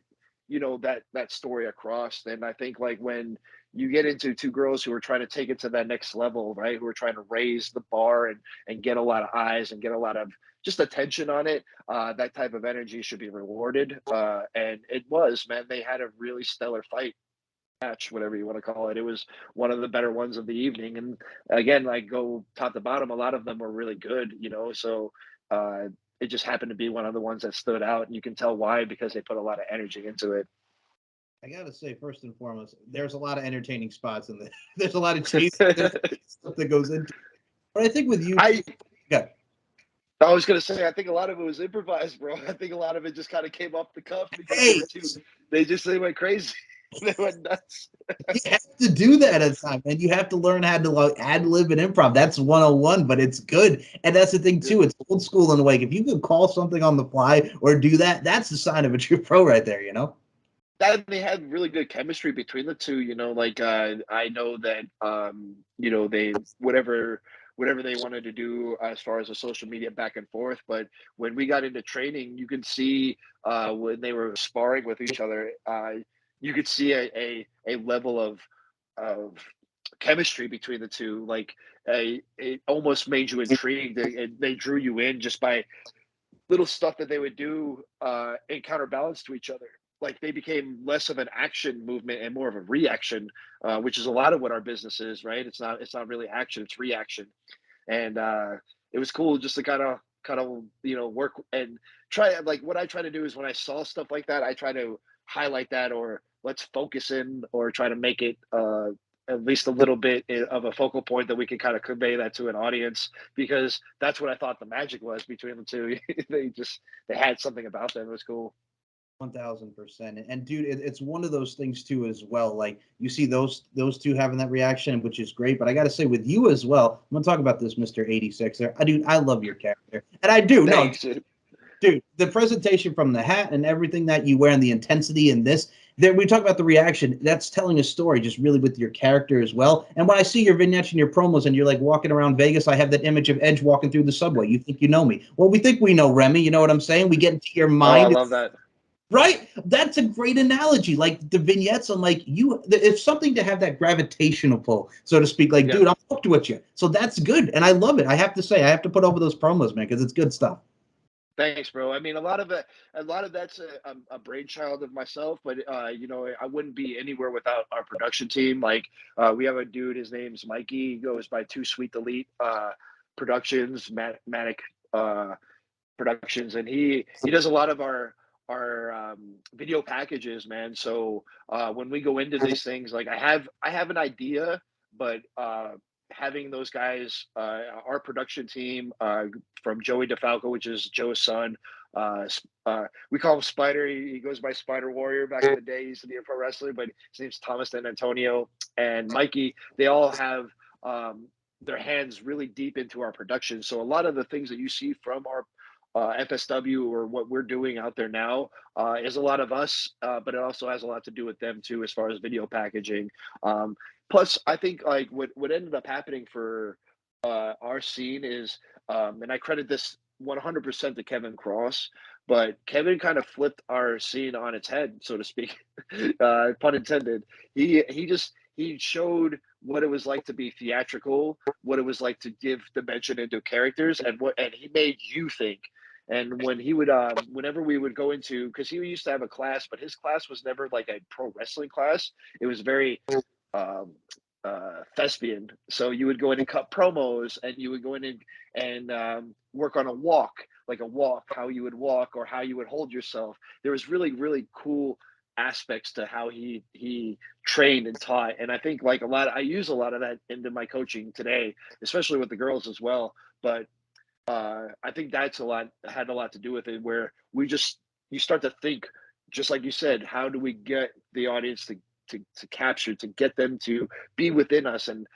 that story across. And I think like when you get into two girls who are trying to take it to that next level, right? Who are trying to raise the bar and get a lot of eyes and get a lot of just attention on it. That type of energy should be rewarded. And it was, man, they had a really stellar fight match, whatever you want to call it. It was one of the better ones of the evening. And again, like go top to bottom, a lot of them were really good, you know. So uh it just happened to be one of the ones that stood out. And you can tell why, because they put a lot of energy into it. I gotta say, first and foremost, there's a lot of entertaining spots in the. There's a lot of chasing. There's stuff that goes into. But I think with you, I yeah. I was gonna say, I think a lot of it was improvised, bro. I think a lot of it just kind of came off the cuff because Hey, they went crazy. They went nuts. you have to do that at time, and you have to learn how to like ad lib and improv. That's 101, but it's good. And that's the thing too. It's old school in a way. If you can call something on the fly or do that, that's the sign of a true pro right there. You know. That they had really good chemistry between the two, you know, like I know that you know, they whatever they wanted to do as far as the social media back and forth, but when we got into training, you can see when they were sparring with each other, you could see a level of chemistry between the two. Like it almost made you intrigued. They drew you in just by little stuff that they would do in counterbalance to each other. Like they became less of an action movement and more of a reaction, which is a lot of what our business is, right? It's not really action, it's reaction. And it was cool just to kind of work and try. Like what I try to do is when I saw stuff like that, I try to highlight that, or let's focus in, or try to make it at least a little bit of a focal point that we can kind of convey that to an audience, because that's what I thought the magic was between the two. They had something about them. It was cool. 1000%. And dude, it's one of those things too as well. Like you see those two having that reaction, which is great. But I got to say, with you as well, I'm gonna talk about this, Mister 86. There, I love your character, and I do. No, Thanks. dude, the presentation from the hat and everything that you wear and the intensity in this. There, we talk about the reaction. That's telling a story, just really with your character as well. And when I see your vignettes and your promos, and you're like walking around Vegas, I have that image of Edge walking through the subway. You think you know me? Well, we think we know Remy. You know what I'm saying? We get into your Oh, I mind. love that. Right? That's a great analogy. Like the vignettes, I'm like, it's something to have that gravitational pull, so to speak. Like, Yeah. dude, I'm hooked with you. So that's good. And I love it. I have to say, I have to put over those promos, man, because it's good stuff. Thanks, bro. I mean, a lot of that's a brainchild of myself, but you know, I wouldn't be anywhere without our production team. Like, we have a dude. His name's Mikey. He goes by Too Sweet Delete Productions, Manic Productions, and he does a lot of our video packages, man. So when we go into these things, like I have an idea, but having those guys, our production team, from Joey DeFalco, which is Joe's son. Uh, we call him Spider. He goes by Spider Warrior back in the day. He used to be a pro wrestler, but his name's Thomas Dan Antonio and Mikey. They all have their hands really deep into our production. So a lot of the things that you see from FSW or what we're doing out there now is a lot of us, but it also has a lot to do with them too, as far as video packaging. Um, Plus, I think like what ended up happening for our scene is, and I credit this 100% to Kevin Cross, but Kevin kind of flipped our scene on its head, so to speak, pun intended. He showed what it was like to be theatrical, what it was like to give dimension into characters, and he made you think. And when he would, whenever we would go into, because he used to have a class, but his class was never like a pro wrestling class. It was very um, thespian. So you would go in and cut promos, and you would go in and work on a walk, like a walk, how you would walk or how you would hold yourself. There was really, really cool aspects to how he trained and taught. And I think like I use a lot of that into my coaching today, especially with the girls as well. But I think that's had a lot to do with it, where you start to think, just like you said, how do we get the audience to capture, to get them to be within us? And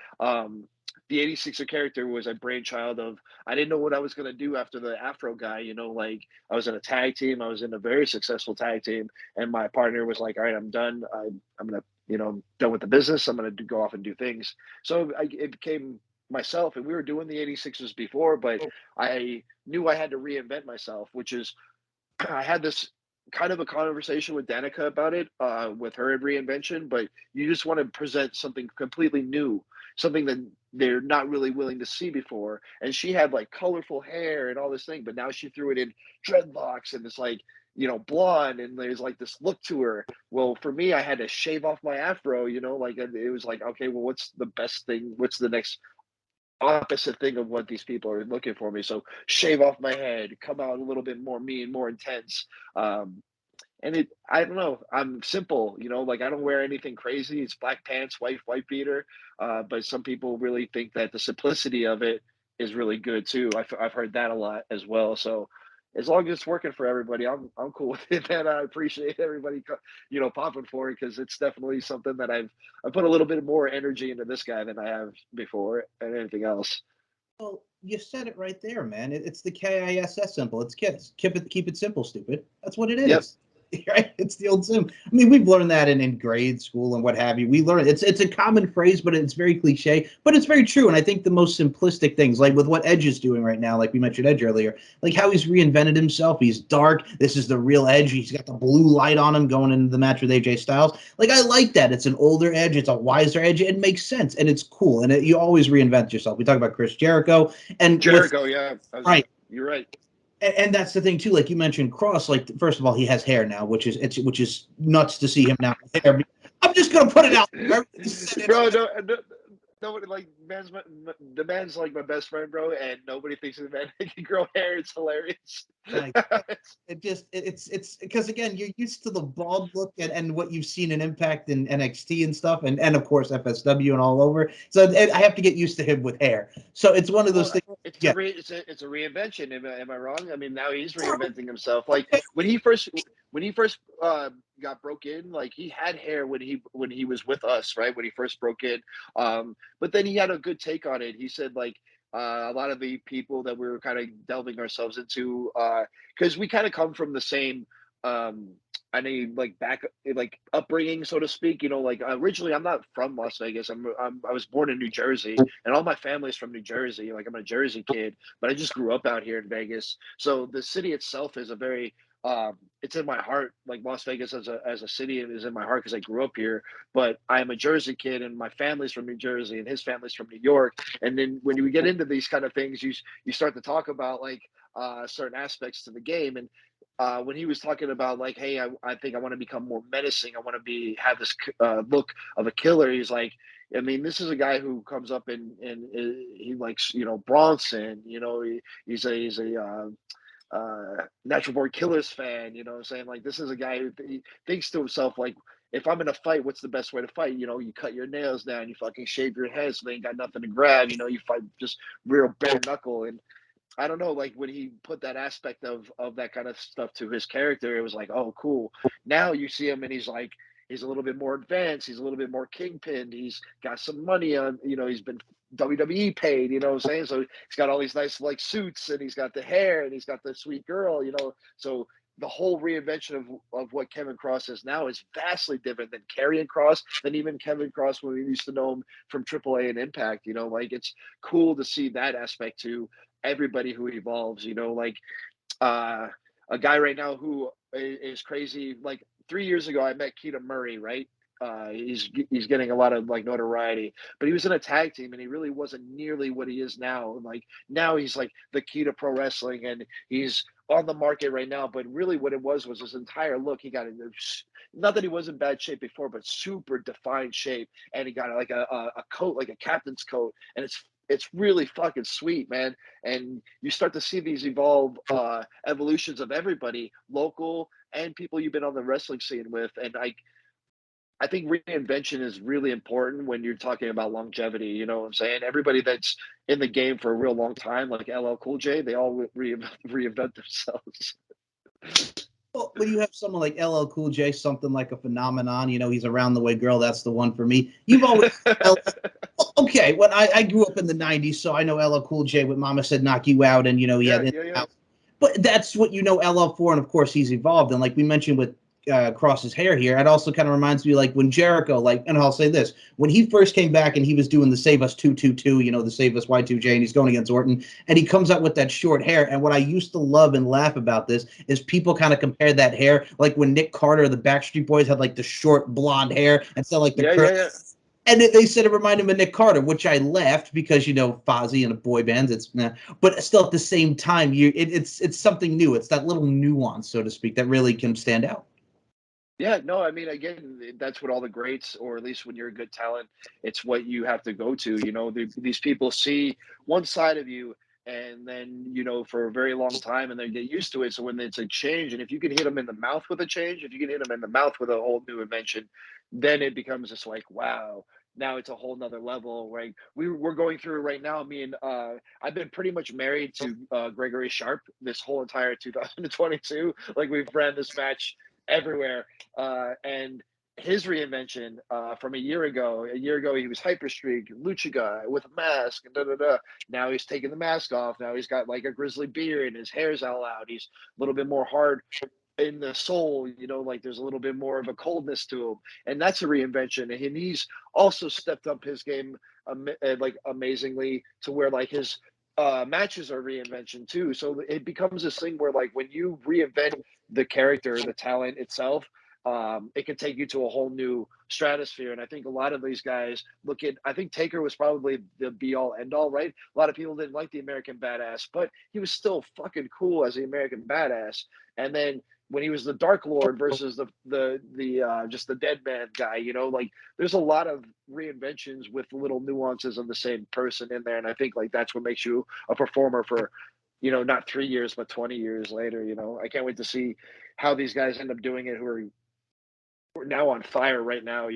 the 86er character was a brainchild of, I didn't know what I was going to do after the Afro guy, like I was in a tag team, I was in a very successful tag team, and my partner was like, all right, I'm done. I'm going to, done with the business. I'm going to go off and do things. So it became myself, and we were doing the 86ers before, but I knew I had to reinvent myself, which is I had this kind of a conversation with Danica about it, with her reinvention, but you just want to present something completely new, something that they're not really willing to see before. And she had like colorful hair and all this thing, but now she threw it in dreadlocks and it's like, blonde, and there's like this look to her. Well, for me, I had to shave off my afro, like it was like, okay, well, what's the best thing? What's the next opposite thing of what these people are looking for me? So shave off my head, come out a little bit more mean, more intense. Um, and I don't know, I'm simple, like I don't wear anything crazy. It's black pants, white beater. But some people really think that the simplicity of it is really good too. I've heard that a lot as well. So as long as it's working for everybody, I'm cool with it. And I appreciate everybody, popping for it, because it's definitely something that I put a little bit more energy into this guy than I have before and anything else. Well, you said it right there, man. It's the KISS symbol. It's kids. Keep it simple, stupid. That's what it Yep. is. Right? It's the old sim. I mean, we've learned that in grade school and what have you. We learn it's a common phrase, but it's very cliche, but it's very true. And I think the most simplistic things, like with what Edge is doing right now, like we mentioned Edge earlier, like how he's reinvented himself. He's dark. This is the real Edge. He's got the blue light on him going into the match with AJ Styles. Like, I like that. It's an older Edge. It's a wiser Edge. It makes sense, and it's cool. And you always reinvent yourself. We talk about Chris Jericho, and Jericho, yeah, right. You're right. And that's the thing too. Like you mentioned, Cross. Like, first of all, he has hair now, which is nuts to see him now with hair. I'm just gonna put it out there. Bro, no, nobody like the man's like my best friend, bro, and nobody thinks the man can grow hair. It's hilarious. Like, it's because again, you're used to the bald look and what you've seen in Impact and NXT and stuff, and of course FSW and all over. So I have to get used to him with hair. So it's one of those Well, things. Yeah. it's a reinvention. Am I wrong? I mean, now he's reinventing himself. Like when he first got broke in, like he had hair when he was with us, right? When he first broke in, but then he had a good take on it. He said like a lot of the people that we were kind of delving ourselves into, because we kind of come from the same. Um, I mean, like back, like upbringing, so to speak. Like originally, I'm not from Las Vegas. I was born in New Jersey, and all my family's from New Jersey. Like I'm a Jersey kid, but I just grew up out here in Vegas. So the city itself is a very it's in my heart. Like Las Vegas as a city is in my heart because I grew up here. But I'm a Jersey kid, and my family's from New Jersey, and his family's from New York. And then when you get into these kind of things, you start to talk about like certain aspects to the game. And when he was talking about like, hey, I think I want to become more menacing. I want to have this look of a killer. He's like, I mean, this is a guy who comes up and he likes, Bronson. He's a Natural Born Killers fan. You know what I'm saying? Like, this is a guy who he thinks to himself like, if I'm in a fight, what's the best way to fight? You cut your nails down, you fucking shave your head so they ain't got nothing to grab. You fight just real bare knuckle. And I don't know, like when he put that aspect of that kind of stuff to his character, it was like, oh, cool. Now you see him and he's like, he's a little bit more advanced. He's a little bit more kingpin. He's got some money on, he's been WWE paid, you know what I'm saying? So he's got all these nice like suits, and he's got the hair, and he's got the sweet girl, So the whole reinvention of what Kevin Cross is now is vastly different than Karrion Cross, than even Kevin Cross when we used to know him from AAA and Impact. Like it's cool to see that aspect to everybody who evolves. Uh, a guy right now who is crazy. Like 3 years ago, I met Keita Murray, right? He's getting a lot of like notoriety, but he was in a tag team and he really wasn't nearly what he is now. And like now he's like the key to pro wrestling, and he's on the market right now. But really, what it was his entire look. He got into, not that he was in bad shape before, but super defined shape, and he got like a coat, like a captain's coat, and it's really fucking sweet, man. And you start to see these evolutions of everybody, local and people you've been on the wrestling scene with. And I think reinvention is really important when you're talking about longevity. You know what I'm saying? Everybody that's in the game for a real long time, like LL Cool J, they all reinvent themselves. Well, when you have someone like LL Cool J, something like a phenomenon, he's around the way girl. That's the one for me. You've always okay. When I grew up in the '90s, so I know LL Cool J. When Mama said "knock you out," and he Yeah, had yeah, yeah. But that's what LL for, and of course he's evolved. And like we mentioned with Cross's hair here, it also kind of reminds me like when Jericho, and I'll say this, when he first came back and he was doing the Save Us 222, the Save Us Y2J, and he's going against Orton, and he comes out with that short hair. And what I used to love and laugh about this is people kind of compare that hair, like when Nick Carter, the Backstreet Boys, had like the short blonde hair instead of like the yeah. and they said it reminded him of Nick Carter, which I laughed because Fozzy and a boy bands. But still at the same time, it's something new. It's that little nuance, so to speak, that really can stand out. Yeah, no, I mean, again, that's what all the greats, or at least when you're a good talent, it's what you have to go to. These people see one side of you, and then, for a very long time, and they get used to it. So when it's a change, and if you can hit them in the mouth with a change, if you can hit them in the mouth with a whole new invention, then it becomes just like, wow, now it's a whole nother level. Right? We're going through right now. Me and I've been pretty much married to Gregory Sharp this whole entire 2022. Like we've ran this match everywhere, and his reinvention from a year ago. A year ago, he was Hyper Streak, Lucha guy with a mask, and da da da. Now he's taking the mask off. Now he's got like a grizzly beard, and his hair's all out. He's a little bit more hard in the soul, like there's a little bit more of a coldness to him, and that's a reinvention. And he's also stepped up his game, like amazingly, to where like his matches are reinvention too. So it becomes this thing where like when you reinvent the character, the talent itself, it can take you to a whole new stratosphere. And I think a lot of these guys I think Taker was probably the be all end all, right? A lot of people didn't like the American Badass, but he was still fucking cool as the American Badass. And then when he was the Dark Lord versus the just the Dead Man guy, like there's a lot of reinventions with little nuances of the same person in there. And I think like that's what makes you a performer for, not 3 years, but 20 years later. I can't wait to see how these guys end up doing it who are now on fire right now.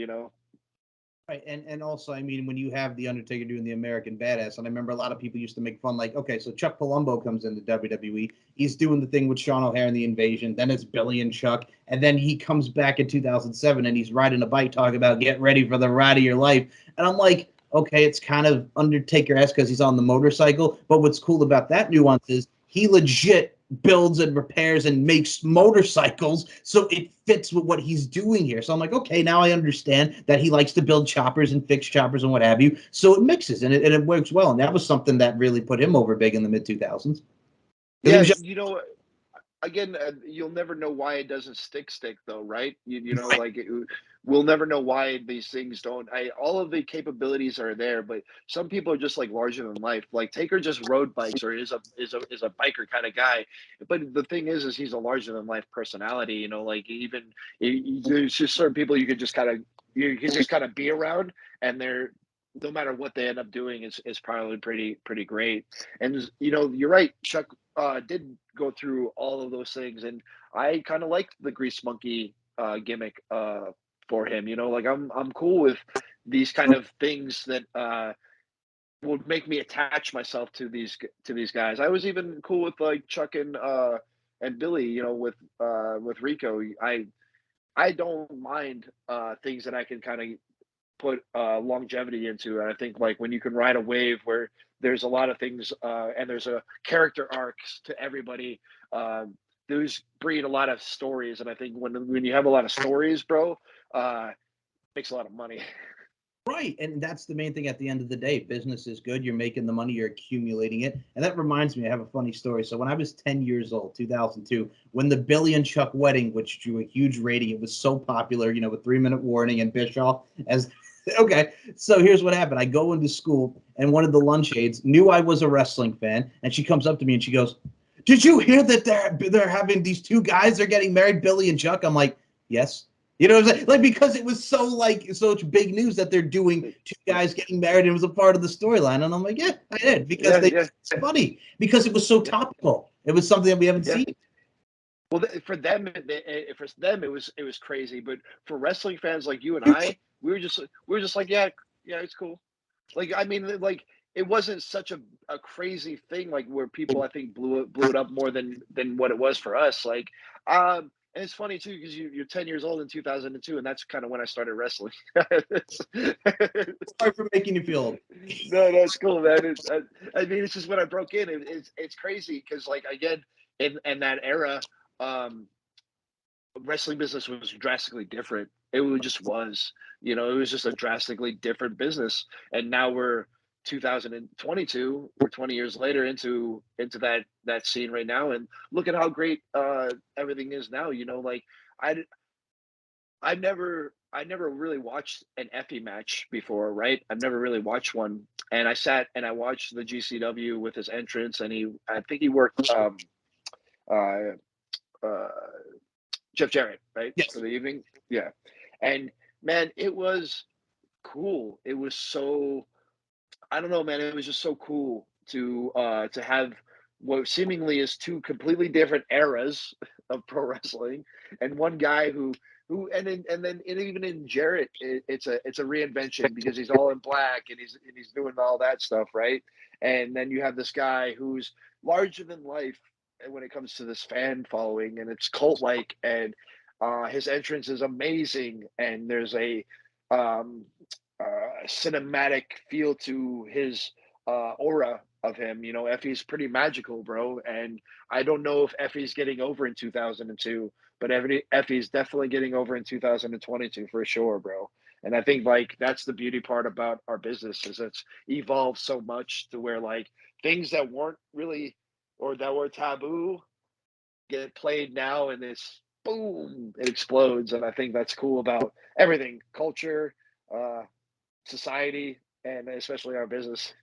Right, and also, I mean, when you have the Undertaker doing the American Badass, and I remember a lot of people used to make fun, like, okay, so Chuck Palumbo comes into WWE, he's doing the thing with Sean O'Haire and the Invasion, then it's Billy and Chuck, and then he comes back in 2007 and he's riding a bike talking about get ready for the ride of your life, and I'm like, okay, it's kind of Undertaker-esque because he's on the motorcycle, but what's cool about that nuance is he legit builds and repairs and makes motorcycles, so it fits with what he's doing here. So I'm like, okay, now I understand that he likes to build choppers and fix choppers and what have you. So it mixes and it works well. And that was something that really put him over big in the mid 2000s. Yeah, Just, again, you'll never know why it doesn't stick though, right? Like we'll never know why these things don't. All of the capabilities are there, but some people are just like larger than life. Like Taker just rode bikes or is a biker kind of guy. But the thing is he's a larger than life personality. Like even there's just certain people you can just kind of be around, and they're, no matter what they end up doing is probably pretty great. And you're right, Chuck did go through all of those things, and I kind of liked the Grease Monkey gimmick for him. Like I'm cool with these kind of things that would make me attach myself to these guys. I was even cool with like Chuck and Billy. With Rico, I don't mind things that I can kind of put longevity into. And I think like when you can ride a wave where there's a lot of things and there's a character arcs to everybody, those breed a lot of stories. And I think when you have a lot of stories, bro, makes a lot of money. Right. And that's the main thing at the end of the day. Business is good. You're making the money, you're accumulating it. And that reminds me, I have a funny story. So when I was 10 years old, 2002, when the Billy and Chuck wedding, which drew a huge rating, it was so popular, with 3 minute warning and Bischoff as okay. So here's what happened. I go into school and one of the lunch aides knew I was a wrestling fan, and she comes up to me and she goes, "Did you hear that they're having these two guys, they're getting married, Billy and Chuck?" I'm like, "Yes." You know what I'm saying? Like, because it was so like such big news that they're doing two guys getting married, and it was a part of the storyline. And I'm like, yeah, I did, because Yeah, they yeah, it's funny because it was so yeah, topical. It was something that we haven't yeah. seen. Well, for them, it was crazy. But for wrestling fans like you and I, we were just like, yeah, yeah, it's cool. Like, I mean, like, it wasn't such a crazy thing, like, where people, I think, blew it up more than what it was for us, like, and it's funny too because you're 10 years old in 2002, and that's kinda when I started wrestling. It's Sorry for making you feel old. No, it's cool, man, I mean, it's just when I broke in, it's crazy because, like, again, in that era, um, wrestling business was drastically different. Just was, it was just a drastically different business. And now we're 2022. We're 20 years later into that scene right now, and look at how great everything is now. Like I I never really watched an Effie match before, right? I've never really watched one, and I sat and I watched the GCW with his entrance, and I think he worked uh, uh, Jeff Jarrett, right, for Yes. the evening. Yeah, and man, it was cool. It was so I don't know, man. It was just so cool to have what seemingly is two completely different eras of pro wrestling, and one guy and even in Jarrett, it's a reinvention because he's all in black and he's doing all that stuff, right? And then you have this guy who's larger than life when it comes to this fan following, and it's cult like, and his entrance is amazing, and there's a um, cinematic feel to his aura of him. Effie's pretty magical, bro. And I don't know if Effie's getting over in 2002, but Effie's definitely getting over in 2022 for sure, bro. And I think like that's the beauty part about our business is it's evolved so much to where like things that weren't really or that were taboo get played now and it's boom, it explodes. And I think that's cool about everything, culture, uh, society, and especially our business.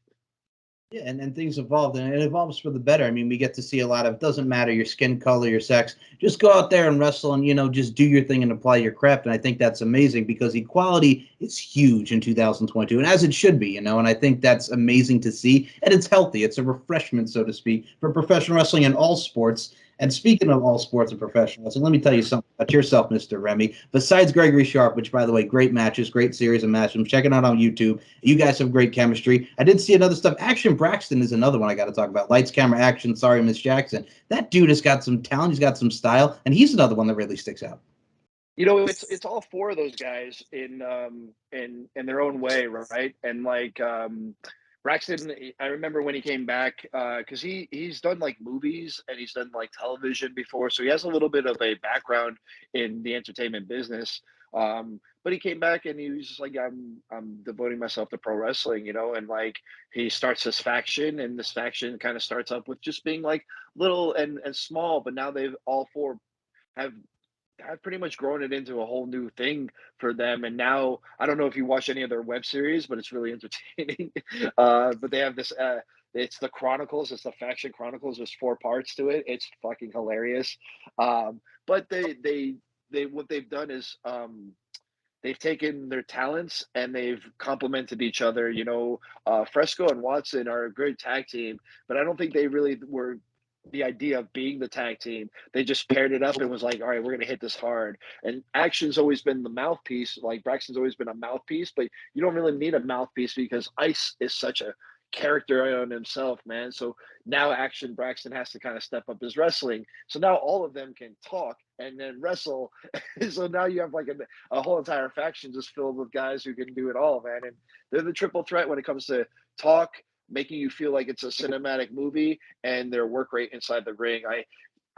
Yeah, and things evolved, and it evolves for the better. I mean, we get to see a lot of, doesn't matter your skin color, your sex, just go out there and wrestle and, just do your thing and apply your craft. And I think that's amazing because equality is huge in 2022, and as it should be, and I think that's amazing to see. And it's healthy, it's a refreshment, so to speak, for professional wrestling and all sports. And speaking of all sports and professional wrestling, let me tell you something about yourself, Mr. Remy. Besides Gregory Sharp, which, by the way, great matches, great series of matches. I'm checking out on YouTube. You guys have great chemistry. I did see another stuff. Action Braxton is another one I got to talk about. Lights, camera, action. Sorry, Miss Jackson. That dude has got some talent. He's got some style, and he's another one that really sticks out. It's all four of those guys in their own way, right? And like Braxton, I remember when he came back because he's done like movies and he's done like television before, so he has a little bit of a background in the entertainment business. But he came back and he was just like, I'm devoting myself to pro wrestling, and like he starts this faction, and this faction kind of starts up with just being like little and small, but now they've all four have I've pretty much grown it into a whole new thing for them. And now I don't know if you watch any of their web series, but it's really entertaining. But they have this. It's the Chronicles. It's the Faction Chronicles. There's 4 parts to it. It's fucking hilarious. But they what they've done is they've taken their talents and they've complemented each other. Fresco and Watson are a great tag team, but I don't think they really were the idea of being the tag team. They just paired it up and was like, all right, we're going to hit this hard. And Action's always been the mouthpiece. Like Braxton's always been a mouthpiece, but you don't really need a mouthpiece because Ice is such a character on himself, man. So now Action Braxton has to kind of step up his wrestling. So now all of them can talk and then wrestle. So now you have like a whole entire faction just filled with guys who can do it all, man. And they're the triple threat when it comes to talk, making you feel like it's a cinematic movie, and their work rate inside the ring.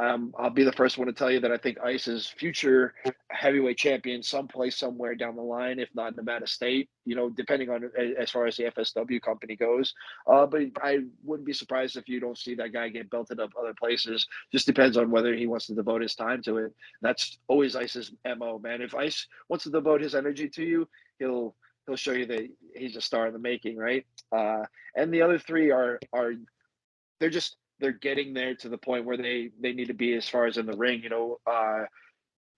I'll be the first one to tell you that I think Ice is future heavyweight champion someplace somewhere down the line, if not Nevada State, depending on as far as the FSW company goes. But I wouldn't be surprised if you don't see that guy get belted up other places. Just depends on whether he wants to devote his time to it. That's always Ice's MO, man. If Ice wants to devote his energy to you, he'll show you that he's a star in the making, right? And the other three are they're getting there to the point where they need to be as far as in the ring.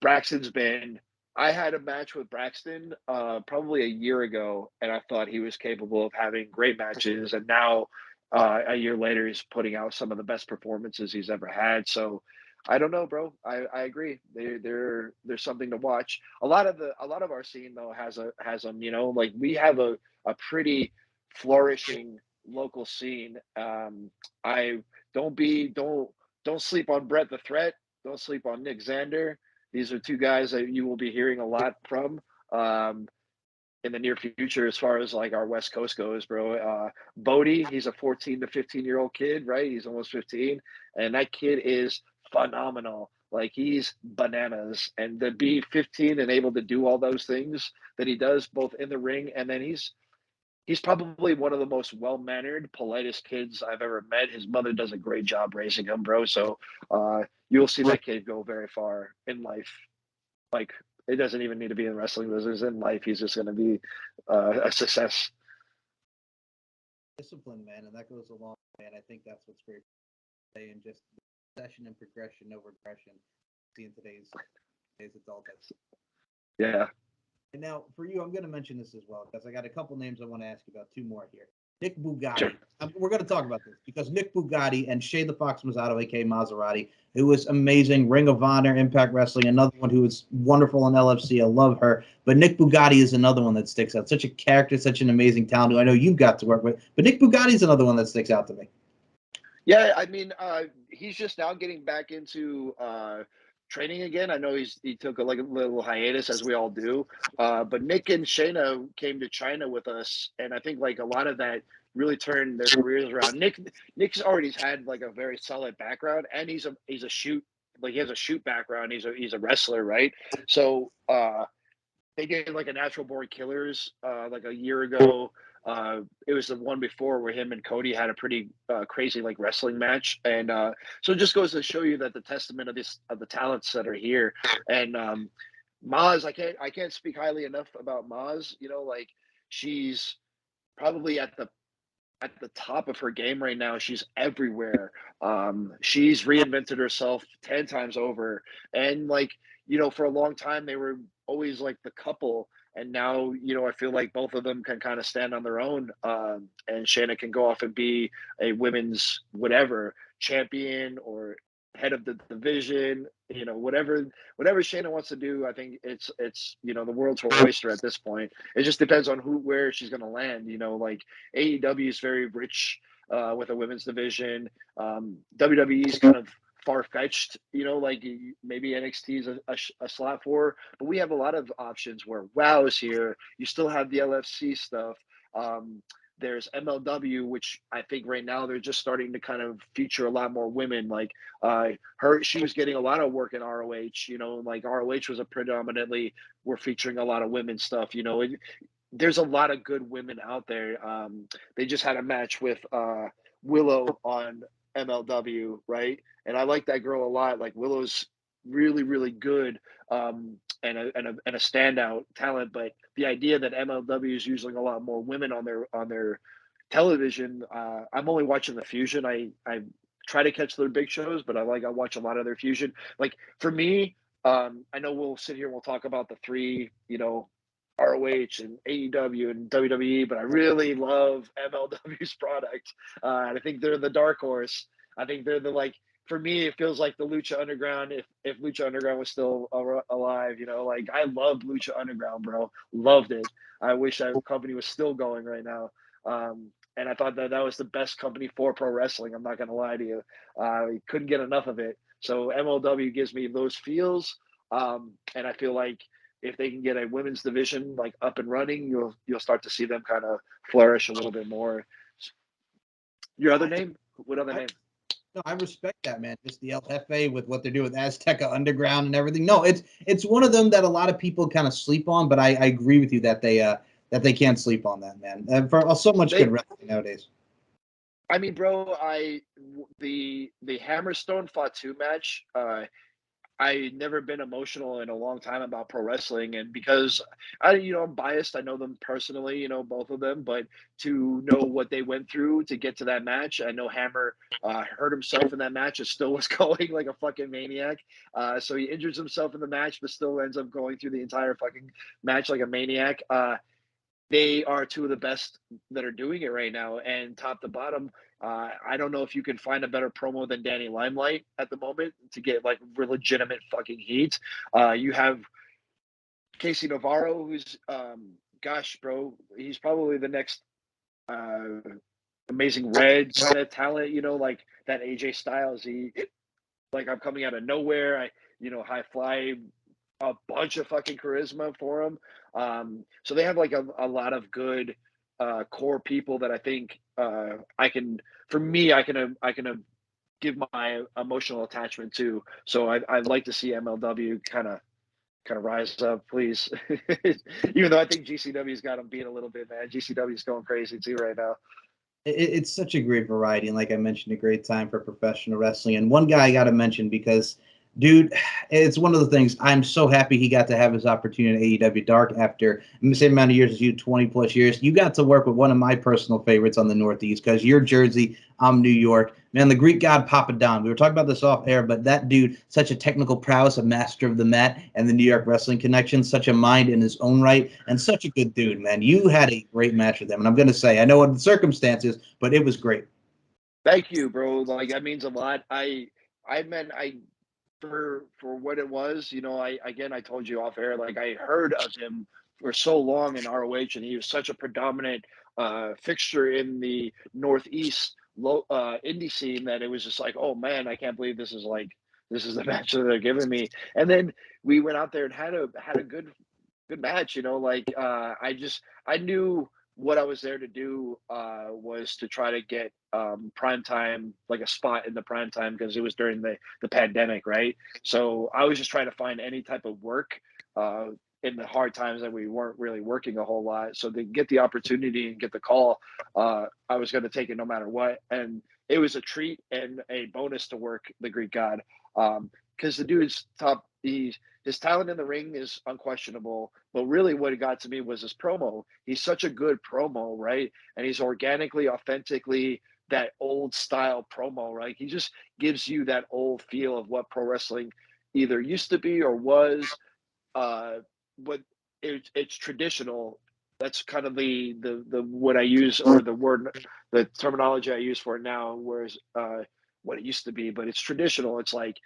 Braxton's been. I had a match with Braxton probably a year ago, and I thought he was capable of having great matches. And now, a year later, he's putting out some of the best performances he's ever had. So, I don't know, bro. I agree. There's something to watch. A lot of our scene though has them. Like we have a pretty flourishing local scene. I don't sleep on Brett the Threat. Don't sleep on Nick Xander. These are two guys that you will be hearing a lot from in the near future as far as like our West Coast goes, bro. Bodie, he's a 14 to 15-year-old kid, right? He's almost 15, and that kid is phenomenal. Like he's bananas, and to be 15 and able to do all those things that he does, both in the ring and then he's probably one of the most well-mannered, politest kids I've ever met. His mother does a great job raising him, bro. So you'll see that kid go very far in life. Like it doesn't even need to be in wrestling business. In life, he's just going to be a success. Discipline, man, and that goes a long way. And I think that's what's great today, and just session and progression, no regression. See in today's adult. Yeah. And now, for you, I'm going to mention this as well because I got a couple names I want to ask you about. Two more here. Nick Bugatti. Sure. We're going to talk about this because Nick Bugatti and Shay the Fox Mazzato, a.k.a. Maserati, who was amazing, Ring of Honor, Impact Wrestling, another one who was wonderful in LFC. I love her. But Nick Bugatti is another one that sticks out. Such a character, such an amazing talent who I know you've got to work with. But Nick Bugatti is another one that sticks out to me. Yeah, I mean, he's just now getting back into training again. I know he took a little hiatus, as we all do. But Nick and Shayna came to China with us, and I think like a lot of that really turned their careers around. Nick's already had like a very solid background, and he's a shoot like he has a shoot background. He's a wrestler, right? So they did like a Natural Born Killers like a year ago. It was the one before where him and Cody had a pretty crazy like wrestling match, and so it just goes to show you that the testament of the talents that are here. And Maz, I can't speak highly enough about Maz. Like she's probably at the top of her game right now. She's everywhere. She's reinvented herself 10 times over. And like, for a long time they were always like the couple. And now, I feel like both of them can kind of stand on their own. And Shanna can go off and be a women's whatever champion or head of the division, whatever Shanna wants to do. I think it's the world's her oyster at this point. It just depends on where she's going to land. Like AEW is very rich with a women's division. WWE is kind of far fetched, like maybe NXT is a slot for her, but we have a lot of options where WoW is here. You still have the LFC stuff. There's MLW, which I think right now they're just starting to kind of feature a lot more women. Like she was getting a lot of work in ROH. Like ROH was a predominantly we're featuring a lot of women stuff. There's a lot of good women out there. They just had a match with Willow on MLW, right? And I like that girl a lot. Like Willow's really, really good and a standout talent. But the idea that MLW is using a lot more women on their television, I'm only watching the Fusion. I try to catch their big shows, but I watch a lot of their Fusion. Like for me, I know we'll sit here and we'll talk about the three, ROH and AEW and WWE, but I really love MLW's product. And I think they're the dark horse. I think they're for me, it feels like the Lucha Underground. If Lucha Underground was still alive, like I loved Lucha Underground, bro. Loved it. I wish that company was still going right now. and I thought that that was the best company for pro wrestling. I'm not gonna lie to you. Couldn't get enough of it. So MLW gives me those feels, and I feel like if they can get a women's division like up and running, you'll start to see them kind of flourish a little bit more. Your other I, name? What other I name? no, I respect that, man. Just the LFA with what they're doing with Azteca Underground and everything. No, it's one of them that a lot of people kind of sleep on, but I agree with you that they can't sleep on that, man. For so much good They wrestling nowadays. I mean, bro, the Hammerstone Fatu match. I never been emotional in a long time about pro wrestling, and because I'm biased. I know them personally, both of them, but to know what they went through to get to that match, I know Hammer hurt himself in that match and still was going like a fucking maniac. So he injures himself in the match, but still ends up going through the entire fucking match like a maniac. They are two of the best that are doing it right now, and top to bottom. I don't know if you can find a better promo than Danny Limelight at the moment to get like legitimate fucking heat. You have Casey Navarro, who's gosh, bro, he's probably the next uh, Amazing Red kind of talent. Like that AJ Styles. He like I'm coming out of nowhere. High fly, a bunch of fucking charisma for him. So they have like a lot of good core people that I think for me, I can give my emotional attachment to. So I'd like to see MLW kind of rise up, please. Even though I think GCW's got them beat a little bit, man. GCW's going crazy too right now. It's such a great variety, and like I mentioned, a great time for professional wrestling. And one guy I got to mention because, dude, it's one of the things. I'm so happy he got to have his opportunity in AEW Dark after the same amount of years as you, 20 plus years. You got to work with one of my personal favorites on the Northeast because you're Jersey, I'm New York. Man, the Greek god Papa Don. We were talking about this off air, but that dude, such a technical prowess, a master of the mat and the New York wrestling connection, such a mind in his own right, and such a good dude, man. You had a great match with him. And I'm going to say, I know what the circumstances, but it was great. Thank you, bro. Like that means a lot. I meant for what it was. I told you off air. Like I heard of him for so long in ROH, and he was such a predominant fixture in the Northeast indie scene that it was just like, oh man, I can't believe this is the match that they're giving me. And then we went out there and had a good match. I knew what I was there to do was to try to get prime time, like a spot in the prime time, because it was during the pandemic, right? So I was just trying to find any type of work uh, in the hard times that we weren't really working a whole lot. So to get the opportunity and get the call, I was going to take it no matter what. And it was a treat and a bonus to work the Greek God, because the dude's top. His talent in the ring is unquestionable, but really what got to me was his promo. He's such a good promo, right? And he's organically, authentically that old style promo, right? He just gives you that old feel of what pro wrestling either used to be or was. Uh, but it's traditional. That's kind of the what I use, or the terminology I use for it now, whereas what it used to be. But it's traditional. It's like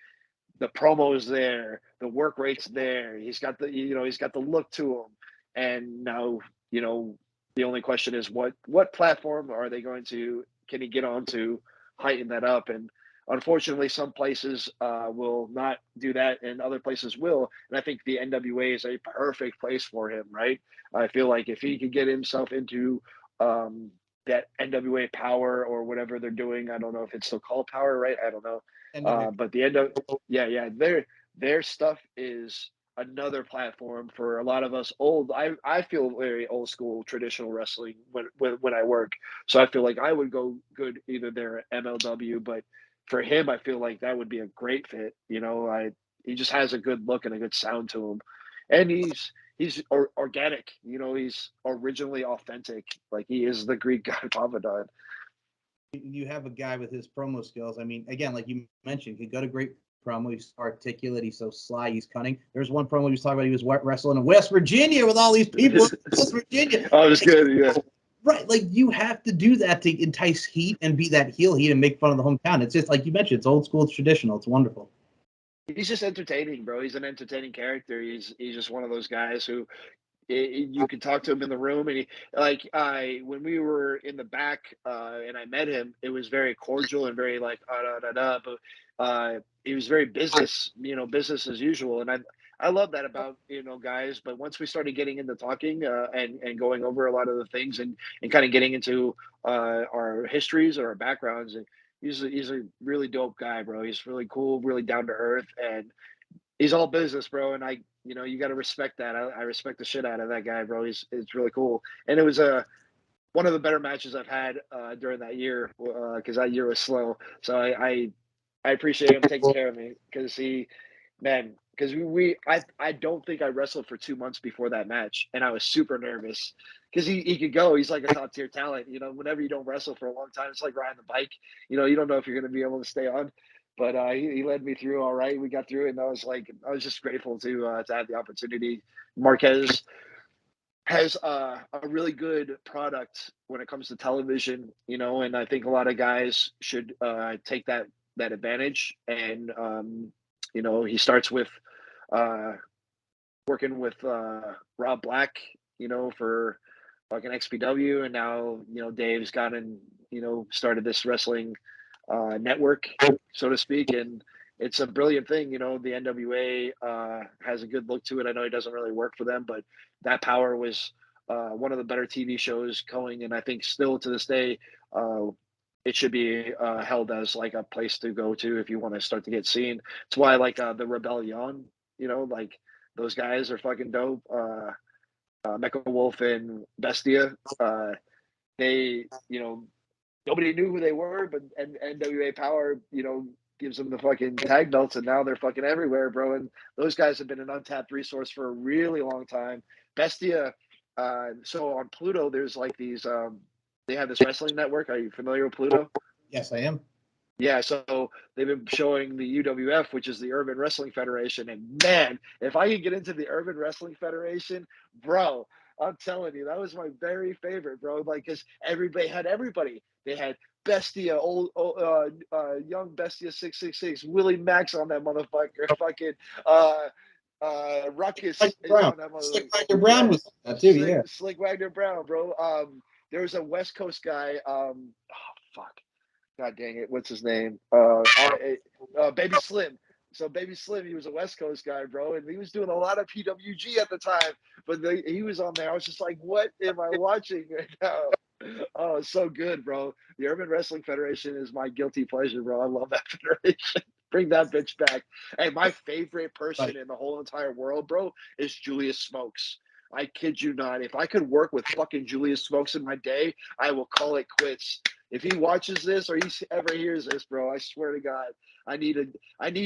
the promo is there, the work rate's there. He's got the look to him, and now the only question is what platform are they going to can he get on to heighten that up? And unfortunately, some places will not do that, and other places will. And I think the NWA is a perfect place for him, right? I feel like if he could get himself into that NWA Power or whatever they're doing, I don't know if it's still called Power, right? I don't know. NWA. But the end of yeah, their stuff is another platform for a lot of us old. I feel very old school traditional wrestling when I work. So I feel like I would go good either there at MLW, but for him, I feel like that would be a great fit. He just has a good look and a good sound to him, and he's organic. He's originally authentic. Like he is the Greek god Pavadon. You have a guy with his promo skills. I mean, again, like you mentioned, he got a great promo. He's articulate. He's so sly. He's cunning. There's one promo he was talking about. He was wrestling in West Virginia with all these people in West Virginia. Oh, that's good. Yeah. Right. Like you have to do that to entice heat and be that heel heat and make fun of the hometown. It's just like you mentioned, it's old school, it's traditional. It's wonderful. He's just entertaining, bro. He's an entertaining character. He's just one of those guys who you can talk to him in the room, and when we were in the back, and I met him, it was very cordial and very like but he was very business, business as usual, and I love that about guys. But once we started getting into talking, and going over a lot of the things, and kind of getting into our histories or our backgrounds, and he's a really dope guy, bro. He's really cool, really down to earth, and he's all business, bro. And you got to respect that. I respect the shit out of that guy, bro. It's really cool. And it was one of the better matches I've had during that year, because that year was slow. So I appreciate him taking care of me, because because I don't think I wrestled for 2 months before that match, and I was super nervous because he could go. He's like a top tier talent. Whenever you don't wrestle for a long time, it's like riding the bike. You don't know if you're going to be able to stay on. But he led me through all right. We got through it, and I was just grateful to have the opportunity. Marquez has a really good product when it comes to television, and I think a lot of guys should take that advantage. And he starts with uh, working with Rob Black, for fucking XPW, and now Dave's gotten started this wrestling network, so to speak, and it's a brilliant thing. The NWA has a good look to it. I know it doesn't really work for them, but that Power was one of the better TV shows going, and I think still to this day, it should be held as like a place to go to if you want to start to get seen. It's why like the Rebellion, like those guys are fucking dope. Mecha Wolf and Bestia, they nobody knew who they were, but NWA Power, gives them the fucking tag belts, and now they're fucking everywhere, bro. And those guys have been an untapped resource for a really long time. Bestia, so on Pluto, there's like these, they have this wrestling network. Are you familiar with Pluto? Yes, I am. Yeah, so they've been showing the UWF, which is the Urban Wrestling Federation, and man, if I could get into the Urban Wrestling Federation, bro, I'm telling you, that was my very favorite, bro. Like, cause everybody had everybody. They had Bestia, young Bestia 666, Willie Max on that motherfucker, fucking uh, Like Ruckus is Brown. on that Slick motherfucker. Wagner Brown Yeah, was on that too. Yeah. Slick Wagner Brown, bro. There was a West Coast guy. Oh fuck. God dang it, what's his name? Baby Slim. So Baby Slim, he was a West Coast guy, bro, and he was doing a lot of PWG at the time. But he was on there. I was just like, what am I watching right now? Oh, it's so good, bro. The Urban Wrestling Federation is my guilty pleasure, bro. I love that federation. Bring that bitch back. Hey, my favorite person Right. in the whole entire world, bro, is Julius Smokes. I kid you not. If I could work with fucking Julius Smokes in my day, I will call it quits. If he watches this or he ever hears this, bro, I swear to God, I need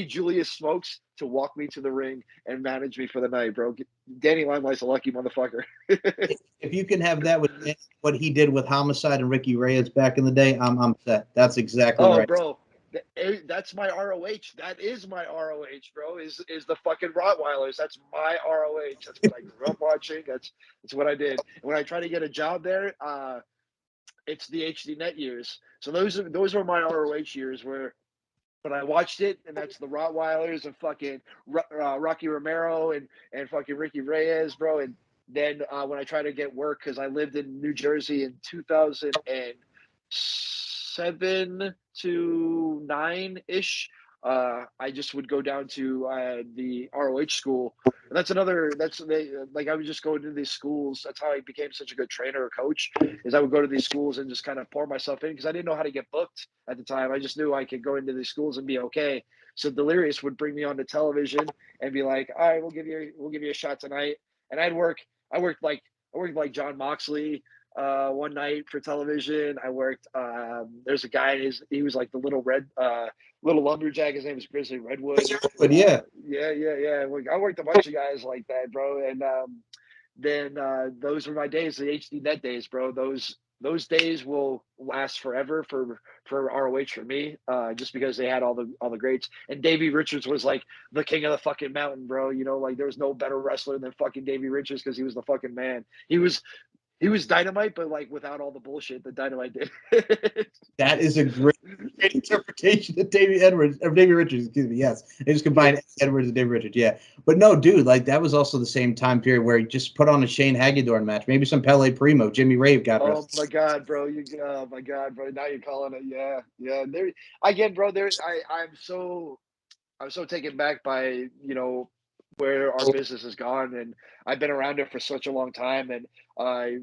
Julius Smokes to walk me to the ring and manage me for the night, bro. Danny Limelight's a lucky motherfucker. If you can have that with what he did with Homicide and Ricky Reyes back in the day, I'm set. That's exactly Oh, right. bro, that's my ROH. That is my ROH, bro. Is the fucking Rottweilers? That's my ROH. That's what I grew up watching. That's what I did. And when I try to get a job there, it's the HD Net years. So those are my ROH years where. But I watched it, and that's the Rottweilers and fucking Rocky Romero and fucking Ricky Reyes, bro. And then when I tried to get work, because I lived in New Jersey in 2007 to 9 ish, I just would go down to the ROH school, and like I would just go into these schools. That's how I became such a good trainer or coach. Is I would go to these schools and just kind of pour myself in because I didn't know how to get booked at the time. I just knew I could go into these schools and be okay. So Delirious would bring me onto television and be like, "All right, we'll give you a shot tonight." And I worked like John Moxley one night for television. I worked. There's a guy. He was like the little lumberjack. His name is Grizzly Redwood. But yeah, Yeah. I worked a bunch of guys like that, bro. And then those were my days, the HD Net days, bro. Those days will last forever for ROH for me, just because they had all the greats. And Davey Richards was like the king of the fucking mountain, bro. Like there was no better wrestler than fucking Davey Richards because he was the fucking man. He was Dynamite, but like without all the bullshit that Dynamite did. That is a great interpretation of Davey Richards. Excuse me. Yes, they just combined Edwards and Davey Richards. Yeah, but no, dude, like that was also the same time period where he just put on a Shane Hagedorn match, maybe some Pele Primo, Jimmy Rave got Oh rest. my God, bro! Oh my God, bro! Now you're calling it. Yeah, yeah. There again, bro. I'm so taken back by where our business has gone, and I've been around it for such a long time. And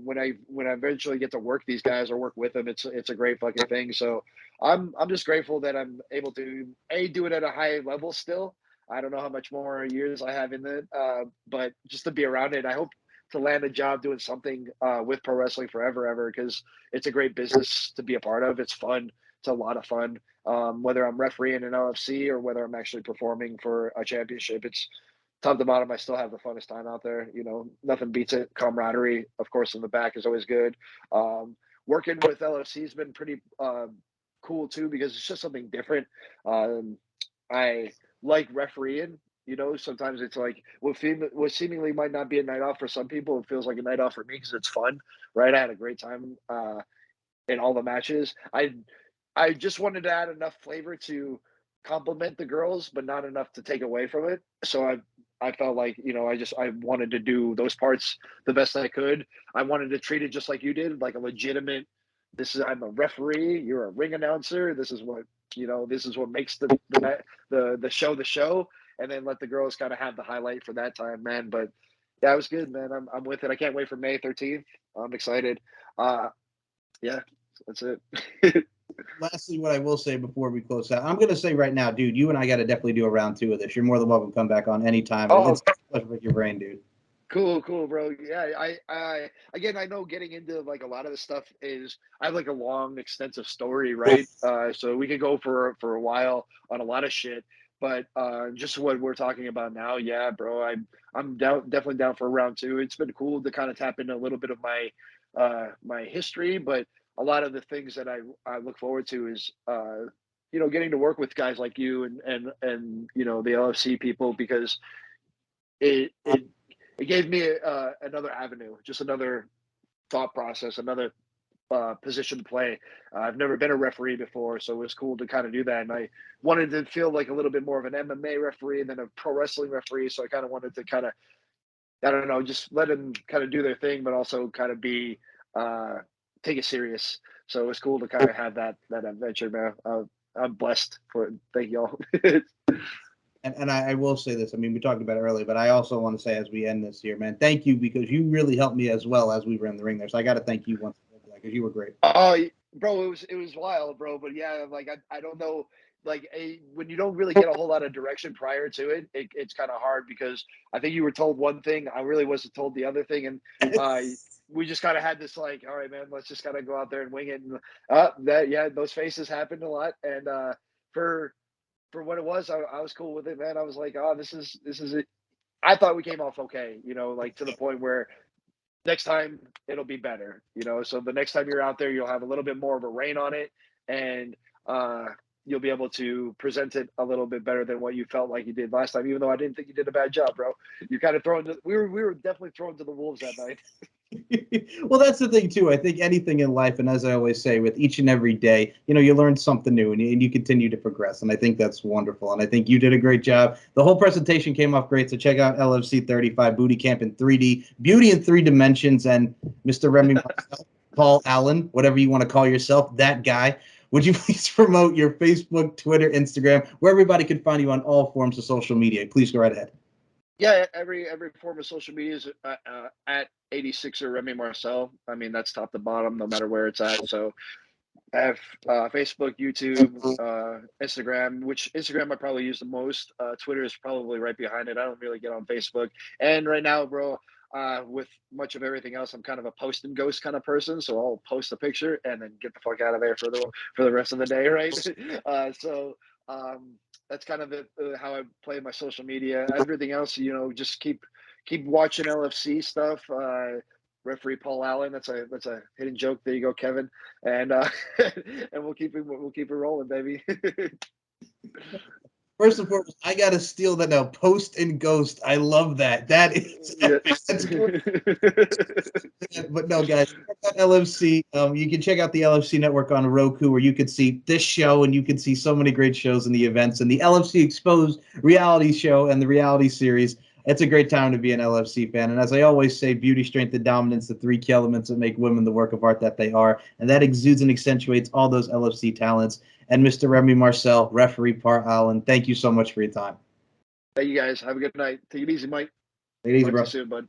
when I eventually get to work these guys or work with them, it's a great fucking thing. So I'm just grateful that I'm able to do it at a high level still. I don't know how much more years I have in it, but just to be around it, I hope to land a job doing something with pro wrestling forever, ever, because it's a great business to be a part of. It's fun. It's a lot of fun. Whether I'm refereeing an LFC or whether I'm actually performing for a championship, it's top to bottom. I still have the funnest time out there. Nothing beats it. Camaraderie, of course, in the back is always good. Working with LFC has been pretty cool too, because it's just something different. I like refereeing. Sometimes it's like what seemingly might not be a night off for some people, it feels like a night off for me because it's fun, right? I had a great time in all the matches. I just wanted to add enough flavor to complement the girls, but not enough to take away from it. So I felt like I wanted to do those parts the best I could. I wanted to treat it just like you did, like a legitimate. I'm a referee. You're a ring announcer. This is what This is what makes the show the show, and then let the girls kind of have the highlight for that time, man. But yeah, it was good, man. I'm with it. I can't wait for May 13th. I'm excited. Yeah, that's it. Lastly, what I will say before we close out, I'm going to say right now, dude, you and I got to definitely do a round two of this. You're more than welcome to come back on anytime. Oh, It's a pleasure with your brain, dude. cool, bro. Yeah, again, I know getting into like a lot of this stuff I have like a long, extensive story, right? So we could go for a while on a lot of shit, but just what we're talking about now, yeah, bro. I'm definitely down for round two. It's been cool to kind of tap into a little bit of my history, but a lot of the things that I look forward to is getting to work with guys like you and the LFC people, because it it gave me another avenue, just another thought process, another position to play. I've never been a referee before, so it was cool to kind of do that. And I wanted to feel like a little bit more of an MMA referee than a pro wrestling referee. So I kind of wanted to I don't know, just let them kind of do their thing, but also kind of be, take it serious. So it was cool to kind of have that adventure, man. I'm blessed for it. Thank y'all. And I will say this. I mean, we talked about it earlier, but I also want to say as we end this here, man, thank you, because you really helped me as well as we were in the ring there. So I got to thank you once again for that, because you were great. Oh, bro, it was wild, bro. But yeah, like I don't know, like when you don't really get a whole lot of direction prior to it's kind of hard, because I think you were told one thing, I really wasn't told the other thing, and we just kind of had this like, all right, man, let's just kind of go out there and wing it. And those faces happened a lot, and for what it was, I was cool with it, man. I was like, oh, this is it. I thought we came off okay, like to the point where next time it'll be better, so the next time you're out there, you'll have a little bit more of a rein on it, and uh you'll be able to present it a little bit better than what you felt like you did last time, even though I didn't think you did a bad job, bro. You kind of we were definitely thrown to the wolves that night. Well, that's the thing too. I think anything in life, and as I always say, with each and every day, you learn something new, and you continue to progress, and I think that's wonderful. And I think you did a great job. The whole presentation came off great. So check out LFC 35 Booty Camp in 3D, Beauty in 3 dimensions, and Mr. Remy Marcel, Paul Allen, whatever you want to call yourself, that guy. Would you please promote your Facebook, Twitter, Instagram, where everybody can find you on all forms of social media? Please go right ahead. Yeah, every form of social media is at 86er Remy Marcel. I mean, that's top to bottom, no matter where it's at. So I have Facebook, YouTube, Instagram, which Instagram I probably use the most. Twitter is probably right behind it. I don't really get on Facebook. And right now, bro, with much of everything else, I'm kind of a post and ghost kind of person. So I'll post a picture and then get the fuck out of there for the rest of the day, right? So that's kind of how I play my social media. Everything else, just keep watching LFC stuff. Referee Paul Allen. That's a hidden joke. There you go, Kevin. And and we'll keep it rolling, baby. First and foremost, I gotta steal that now. Post and Ghost. I love that. That is Yeah. that's great. But no, guys, check out LFC. You can check out the LFC network on Roku, where you can see this show and you can see so many great shows and the events and the LFC Exposed reality show and the reality series. It's a great time to be an LFC fan. And as I always say, beauty, strength, and dominance, the three key elements that make women the work of art that they are. And that exudes and accentuates all those LFC talents. And Mr. Remy Marcel, referee Part Allen, thank you so much for your time. Thank you guys. Have a good night. Take it easy, Mike. Take it easy, Talk to you bro. soon, bud.